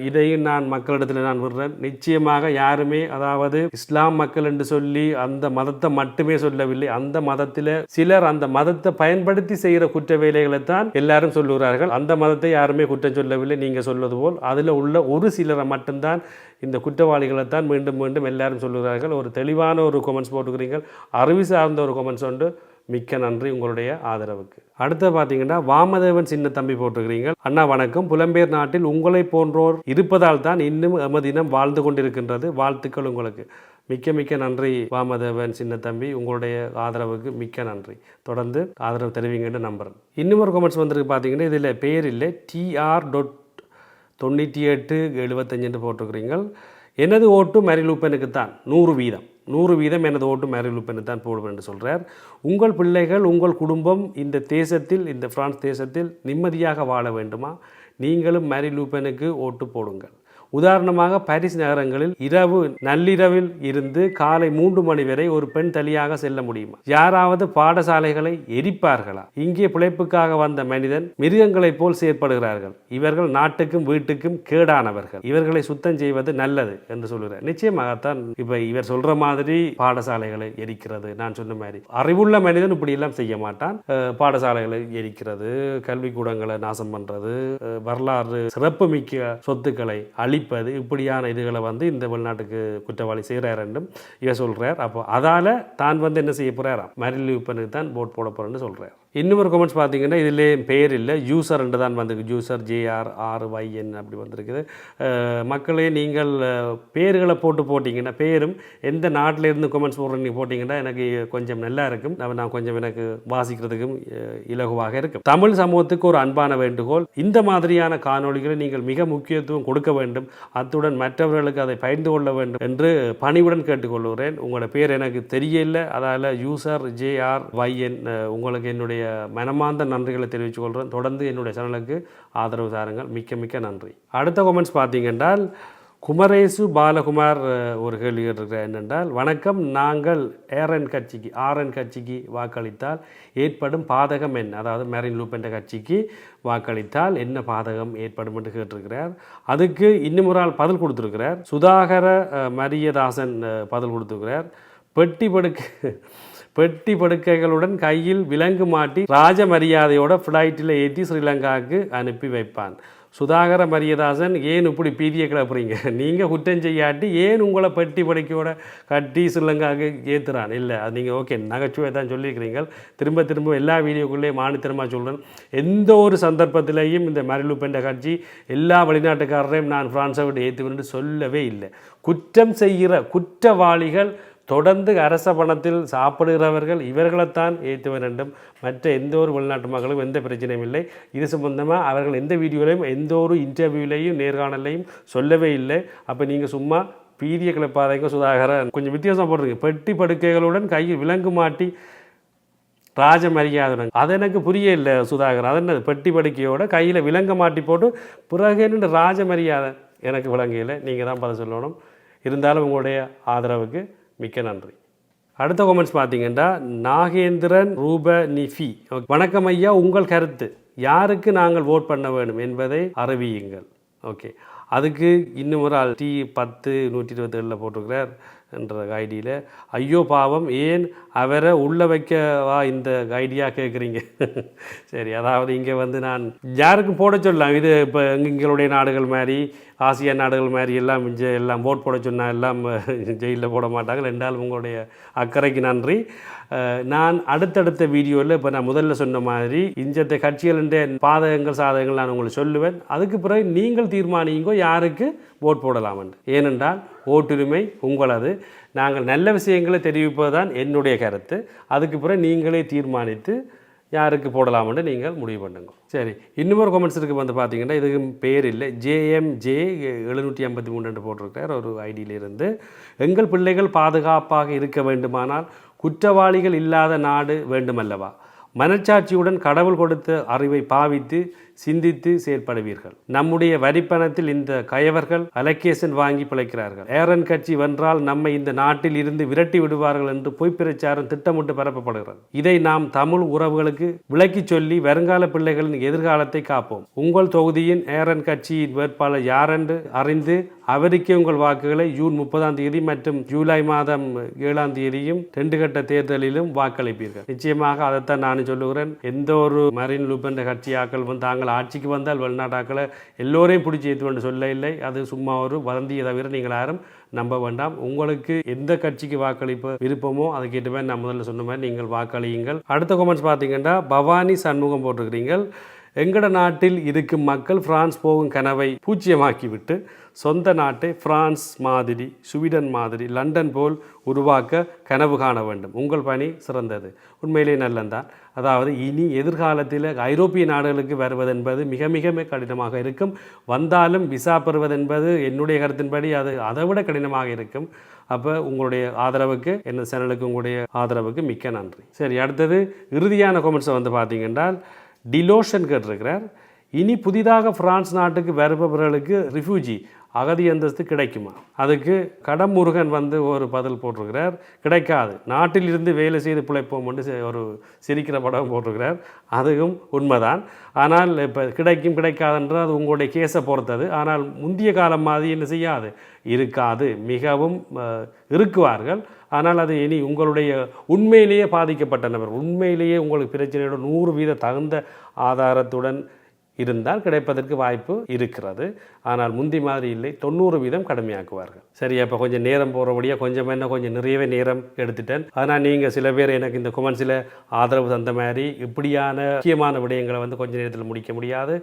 இதையும் நான் மக்களிடத்தில் நான் விடுறேன். நிச்சயமாக யாருமே அதாவது இஸ்லாம் மக்கள் என்று சொல்லி அந்த மதத்தை மட்டுமே சொல்லவில்லை. அந்த மதத்தில் சிலர் அந்த மதத்தை பயன்படுத்தி செய்கிற குற்ற வேலைகளை தான் எல்லாரும் சொல்லுகிறார்கள். அந்த மதத்தை யாருமே குற்றம் சொல்லவில்லை. நீங்கள் சொல்வது போல் அதில் உள்ள ஒரு சிலரை மட்டும்தான், இந்த குற்றவாளிகளை தான் மீண்டும் மீண்டும் எல்லாரும் சொல்லுகிறார்கள். ஒரு தெளிவான ஒரு கமெண்ட்ஸ் போட்டுக்கிறீங்க. அறிவு சார்ந்த ஒரு கமெண்ட்ஸ் உண்டு. மிக்க நன்றி உங்களுடைய ஆதரவுக்கு. அடுத்து பார்த்தீங்கன்னா வாமதேவன் சின்ன தம்பி போட்டுக்கிறீங்க. அண்ணா வணக்கம். புலம்பெயர் நாட்டில் உங்களை போன்றோர் இருப்பதால் தான் இன்னும் எமது இனம் வாழ்ந்து கொண்டிருக்கின்றது. வாழ்த்துக்கள் உங்களுக்கு. மிக்க மிக்க நன்றி வாமதேவன் சின்ன தம்பி, உங்களுடைய ஆதரவுக்கு மிக்க நன்றி. தொடர்ந்து ஆதரவு தெரிவிங்கன்னு நம்புறேன். இன்னும் ஒரு கமெண்ட்ஸ் வந்திருக்கு பார்த்தீங்கன்னா, இதில் பேர் இல்லை, TR.9875 போட்டுக்கிறீங்க. எனது ஓட்டு மேரி லூப்பனுக்கு தான் 100% எனது ஓட்டு மேரி லூப்பனுக்கு தான் போடுவேன் என்று சொல்கிறார். உங்கள் பிள்ளைகள், உங்கள் குடும்பம் இந்த தேசத்தில், இந்த பிரான்ஸ் தேசத்தில் நிம்மதியாக வாழ வேண்டுமா? நீங்களும் மேரி லூப்பனுக்கு ஓட்டு போடுங்கள். உதாரணமாக பாரிஸ் நகரங்களில் நள்ளிரவில் இருந்து காலை 3 மணி வரை ஒரு பெண் தனியாக செல்ல முடியுமா? யாராவது பாடசாலைகளை எரிப்பார்களா? இங்கே பிழைப்புக்காக வந்த மனிதன் மிருகங்களைப் போல் செயற்படுகிறார்கள். இவர்கள் நாட்டுக்கும் வீட்டுக்கும் கேடானவர்கள். இவர்களை சுத்தம் செய்வது நல்லது என்று சொல்கிறார். நிச்சயமாகத்தான் இப்ப இவர் சொல்ற மாதிரி பாடசாலைகளை எரிக்கிறது, நான் சொன்ன மாதிரி அறிவுள்ள மனிதன் இப்படி எல்லாம் செய்ய மாட்டான். பாடசாலைகளை எரிக்கிறது, கல்விக்கூடங்களை நாசம் பண்றது, வரலாறு சிறப்புமிக்க சொத்துக்களை அழிப்பது, இப்படியான இதுகளை இந்த வெளிநாட்டுக்கு குற்றவாளி செய்கிறார் என்றும் இவர் சொல்கிறார். அப்போ அதால் தான் என்ன செய்ய போகிறாராம், மேரி லூப்பனுக்கு தான் போட் போட போகிறேன்னு சொல்கிறார். இன்னொரு கமெண்ட்ஸ் பார்த்தீங்கன்னா, இதிலே பேர் இல்லை, ஜூசர் என்று தான் வந்திருக்கு. ஜூசர் JRRYN அப்படி வந்திருக்குது. மக்களே நீங்கள் பேர்களை போட்டிங்கன்னா, பேரும் எந்த நாட்டில் இருந்து கமெண்ட்ஸ் போடுறீங்க போட்டிங்கன்னா எனக்கு கொஞ்சம் நல்லா இருக்கும். நான் கொஞ்சம் எனக்கு வாசிக்கிறதுக்கும் இலகுவாக இருக்கும். தமிழ் சமூகத்துக்கு ஒரு அன்பான வேண்டுகோள், இந்த மாதிரியான காணொளிகளை நீங்கள் மிக முக்கியத்துவம் கொடுக்க வேண்டும். அத்துடன் மற்றவர்களுக்கு அதை பகிர்ந்து கொள்ள வேண்டும் என்று பணிவுடன் கேட்டுக்கொள்கிறேன். உங்களோட பேர் எனக்கு தெரியல, அதால் யூசர் JRYN உங்களுக்கு என்னுடைய மனமார்ந்த நன்றிகளை தெரிவித்துக் கொள்கிறேன். தொடர்ந்து என்னுடைய சேனலுக்கு ஆதரவு தாருங்கள். மிக்க மிக்க நன்றி. அடுத்த கமெண்ட்ஸ் பார்த்தீங்கன்னா, குமரேசு பாலகுமார் ஒரு கேள்வி கேட்டிருக்கிறார் என்னென்றால், வணக்கம், நாங்கள் ஆர்என் கட்சிக்கு வாக்களித்தால் ஏற்படும் பாதகம் என்ன? அதாவது மேரின் லூப் என்ற கட்சிக்கு வாக்களித்தால் என்ன பாதகம் ஏற்படும் என்று கேட்டிருக்கிறார். அதுக்கு இன்னும் ஒரு ஆள் பதில் கொடுத்துருக்கிறார். சுதாகர மரியதாசன் பதில் கொடுத்துருக்கிறார். பெட்டி படுக்கைகளுடன் கையில் விலங்கு மாட்டி ராஜ மரியாதையோட ஃப்ளைட்டில் ஏற்றி ஸ்ரீலங்காவுக்கு அனுப்பி வைப்பான். சுதாகர மரியதாசன், ஏன் இப்படி பீதியை கிளப்புறீங்க? நீங்கள் குற்றம் செய்யாட்டி ஏன் உங்களை பெட்டி படுக்கையோட கட்டி ஸ்ரீலங்காவுக்கு ஏற்றுறான்? இல்லை, அது நீங்கள் ஓகே நகைச்சுவை தான் சொல்லியிருக்கிறீங்க. திரும்ப எல்லா வீடியோக்குள்ளேயும் மாநிலமாக சொல்கிறேன், எந்த ஒரு சந்தர்ப்பத்திலையும் இந்த மேரின் லூப் என்ற கட்சி எல்லா வெளிநாட்டுக்காரரையும் நான் பிரான்ஸை விட்டு ஏற்றுவேன் சொல்லவே இல்லை. குற்றம் செய்கிற குற்றவாளிகள், தொடர்ந்து அரச பணத்தில் சாப்பிடுகிறவர்கள், இவர்களைத்தான் ஏற்ற வேண்டும். மற்ற எந்த ஒரு வெளிநாட்டு மக்களும் எந்த பிரச்சனையும் இல்லை. இது சம்பந்தமாக அவர்கள் எந்த வீடியோலையும் எந்த ஒரு இன்டர்வியூலையும் நேர்காணலையும் சொல்லவே இல்லை. அப்போ நீங்கள் சும்மா பீதியை கிளப்பாதைங்க. சுதாகரன் கொஞ்சம் வித்தியாசம் போடுறீங்க. பெட்டி படுக்கைகளுடன் கையில் விலங்கு மாட்டி ராஜ மரியாதை, அது எனக்கு புரிய இல்லை சுதாகர். அது என்ன பெட்டி படுக்கையோட கையில் விலங்கு மாட்டி போட்டு பிறகு என்ன ராஜ மரியாதை? எனக்கு விளங்கையில் நீங்கள் தான் பதில் சொல்லணும். இருந்தாலும் உங்களுடைய ஆதரவுக்கு மிக்க நன்றி. அடுத்த கமெண்ட்ஸ் பார்த்தீங்கன்னா, நாகேந்திரன் ரூப நிஃபி, வணக்கம் ஐயா, உங்கள் கருத்து, யாருக்கு நாங்கள் ஓட் பண்ண வேண்டும் என்பதை அறிவியுங்கள். ஓகே, அதுக்கு இன்னும் ஒரு ஆள் T10-127 போட்டிருக்கிறார் என்ற ஐடியில், ஐயோ பாவம், ஏன் அவரை உள்ள வைக்கவா இந்த ஐடியா கேட்குறீங்க? சரி, அதாவது இங்கே வந்து நான் யாருக்கும் போட சொல்லலாம். இது இப்போ எங்களுடைய நாடுகள் மாதிரி, ஆசியா நாடுகள் மாதிரி எல்லாம் ஓட் போட சொன்னால் எல்லாம் ஜெயிலில் போட மாட்டாங்க. ரெண்டாலும் உங்களுடைய அக்கறைக்கு நன்றி. நான் அடுத்தடுத்த வீடியோவில் இப்போ நான் முதல்ல சொன்ன மாதிரி இந்த கட்சிகளின் பாதகங்கள் சாதகங்கள் நான் உங்களுக்கு சொல்லுவேன். அதுக்கு பிறகு நீங்கள் தீர்மானிங்கோ யாருக்கு ஓட் போடலாம் என்று. ஏனென்றால் ஓட்டுரிமை உங்களது. நாங்கள் நல்ல விஷயங்களை தெரிவிப்பது தான் என்னுடைய கருத்து. அதுக்கு பிறகு நீங்களே தீர்மானித்து யாருக்கு போடலாம்னு நீங்கள் முடிவு பண்ணுங்க. சரி, இன்னொரு கமெண்ட்ஸ் இருக்குது வந்து பார்த்தீங்கன்னா, இதுக்கு பேர் இல்லை, JMJ 753 போட்டிருக்கிறார் ஒரு ஐடியிலிருந்து. எங்கள் பிள்ளைகள் பாதுகாப்பாக இருக்க வேண்டுமானால் குற்றவாளிகள் இல்லாத நாடு வேண்டுமல்லவா? மனச்சாட்சியுடன் கடவுள் கொடுத்த அறிவை பாவித்து சிந்தித்து செயற்படுவீர்கள். நம்முடைய வரிப்பணத்தில் இந்த கயவர்கள் அலோகேஷன் வாங்கி பிழைக்கிறார்கள். ஏரன் கட்சி வென்றால் நம்மை இந்த நாட்டில் இருந்து விரட்டி விடுவார்கள் என்று பொய்ப்பிரச்சாரம் திட்டமிட்டு பரப்பப்படுகிறது. இதை நாம் தமிழ் உறவுகளுக்கு விளக்கி சொல்லி வருங்கால பிள்ளைகளின் எதிர்காலத்தை காப்போம். உங்கள் தொகுதியின் ஏரன் கட்சியின் வேட்பாளர் யாரென்று அறிந்து அவருக்கே உங்கள் வாக்குகளை ஜூன் 30 மற்றும் ஜூலை மாதம் 7 2 கட்ட தேர்தலிலும் வாக்களிப்பீர்கள். நிச்சயமாக அதைத்தான் நான் சொல்லுகிறேன். எந்த ஒரு மேரின் லூப் என்ற கட்சியாக்கள் வந்து தாங்கள் ஆட்சிக்கு வந்தால் வெளிநாட்டாக்களை எல்லோரையும் பிடிச்சி ஏற்றுவேன் சொல்ல இல்லை. அது சும்மா ஒரு வதந்தியை தவிர நீங்கள் யாரும் நம்ப வேண்டாம். உங்களுக்கு எந்த கட்சிக்கு வாக்களிப்பு விருப்பமோ அதை கேட்டுமே நான் முதல்ல சொன்ன மாதிரி நீங்கள் வாக்களியுங்கள். அடுத்த கமெண்ட்ஸ் பார்த்தீங்கன்னா, பவானி சண்முகம் போட்டிருக்கிறீங்கள், எங்கட நாட்டில் இருக்கும் மக்கள் பிரான்ஸ் போகும் கனவை பூச்சியமாக்கிவிட்டு சொந்த நாட்டை பிரான்ஸ் மாதிரி, ஸ்வீடன் மாதிரி, லண்டன் போல் உருவாக்க கனவு காண வேண்டும். உங்கள் பணி சிறந்தது. உண்மையிலே நல்லந்தான். அதாவது இனி எதிர்காலத்தில் ஐரோப்பிய நாடுகளுக்கு வருவதென்பது மிக மிக கடினமாக இருக்கும். வந்தாலும் விசா பெறுவதென்பது என்னுடைய கருத்தின்படி அது அதை விட கடினமாக இருக்கும். அப்போ உங்களுடைய ஆதரவுக்கு, என்ன சேனலுக்கு உங்களுடைய ஆதரவுக்கு மிக்க நன்றி. சரி, அடுத்தது இறுதியான கமெண்ட்ஸை வந்து பார்த்தீங்கன்னா, டிலோஷன் கேட்டிருக்கிறார், இனி புதிதாக பிரான்ஸ் நாட்டுக்கு வருபவர்களுக்கு ரிஃப்யூஜி அகதி அந்தஸ்து கிடைக்குமா? அதுக்கு கடமுருகன் வந்து ஒரு பதில் போட்டிருக்கிறார், கிடைக்காது, நாட்டிலிருந்து வேலை செய்து பிழைப்போம் என்று ஒரு சிரிக்கிற படம் போட்டிருக்கிறார். அதுவும் உண்மைதான். ஆனால் இப்போ கிடைக்காதுன்றது அது உங்களுடைய கேஸை பொறுத்தது. ஆனால் முந்தைய காலம் மாதிரி என்ன செய்யாது, இருக்காது, மிகவும் இருக்குவார்கள். ஆனால் அது இனி உங்களுடைய உண்மையிலேயே பாதிக்கப்பட்ட நபர், உண்மையிலேயே உங்களுக்கு பிரச்சனையோட 100% தகுந்த ஆதாரத்துடன் இருந்தால் கிடைப்பதற்கு வாய்ப்பு இருக்கிறது. ஆனால் முந்தி மாதிரி இல்லை, 90% கடுமையாக்குவார்கள். சரி, அப்போ கொஞ்சம் நேரம் போகிறபடியாக கொஞ்சம் நிறையவே நேரம் எடுத்துட்டேன். ஆனால் நீங்கள் சில பேர் எனக்கு இந்த கமெண்ட்ஸில் ஆதரவு தந்த மாதிரி இப்படியான முக்கியமான விடயங்களை வந்து கொஞ்சம் நேரத்தில் முடிக்க முடியாது.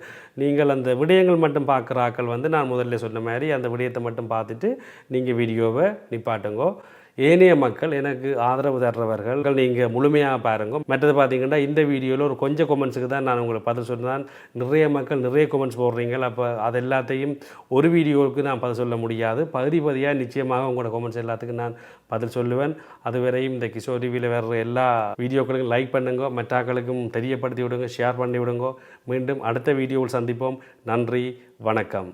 நீங்கள் அந்த விடயங்கள் மட்டும் பார்க்குற ஆக்கள் வந்து நான் முதல்ல சொன்ன மாதிரி அந்த விடயத்தை மட்டும் பார்த்துட்டு நீங்கள் வீடியோவை நிப்பாட்டுங்கோ. ஏனைய மக்கள் எனக்கு ஆதரவு தர்றவர்கள் நீங்கள் முழுமையாக பாருங்க. மற்றது பார்த்தீங்கன்னா, இந்த வீடியோவில் ஒரு கொஞ்சம் கமெண்ட்ஸுக்கு தான் நான் உங்களுக்கு பதில் சொன்னேன். நிறைய மக்கள் நிறைய கமெண்ட்ஸ் போடுறீங்க. அப்போ அது எல்லாத்தையும் ஒரு வீடியோவுக்கு நான் பதில் சொல்ல முடியாது. பகுதியாக நிச்சயமாக உங்களோட கமெண்ட்ஸ் எல்லாத்துக்கும் நான் பதில் சொல்லுவேன். அதுவரையும் இந்த கிஷோர் டிவியில் வர்ற எல்லா வீடியோக்களுக்கும் லைக் பண்ணுங்க, மற்றாக்களுக்கும் தெரியப்படுத்தி விடுங்க, ஷேர் பண்ணி விடுங்க. மீண்டும் அடுத்த வீடியோவில் சந்திப்போம். நன்றி, வணக்கம்.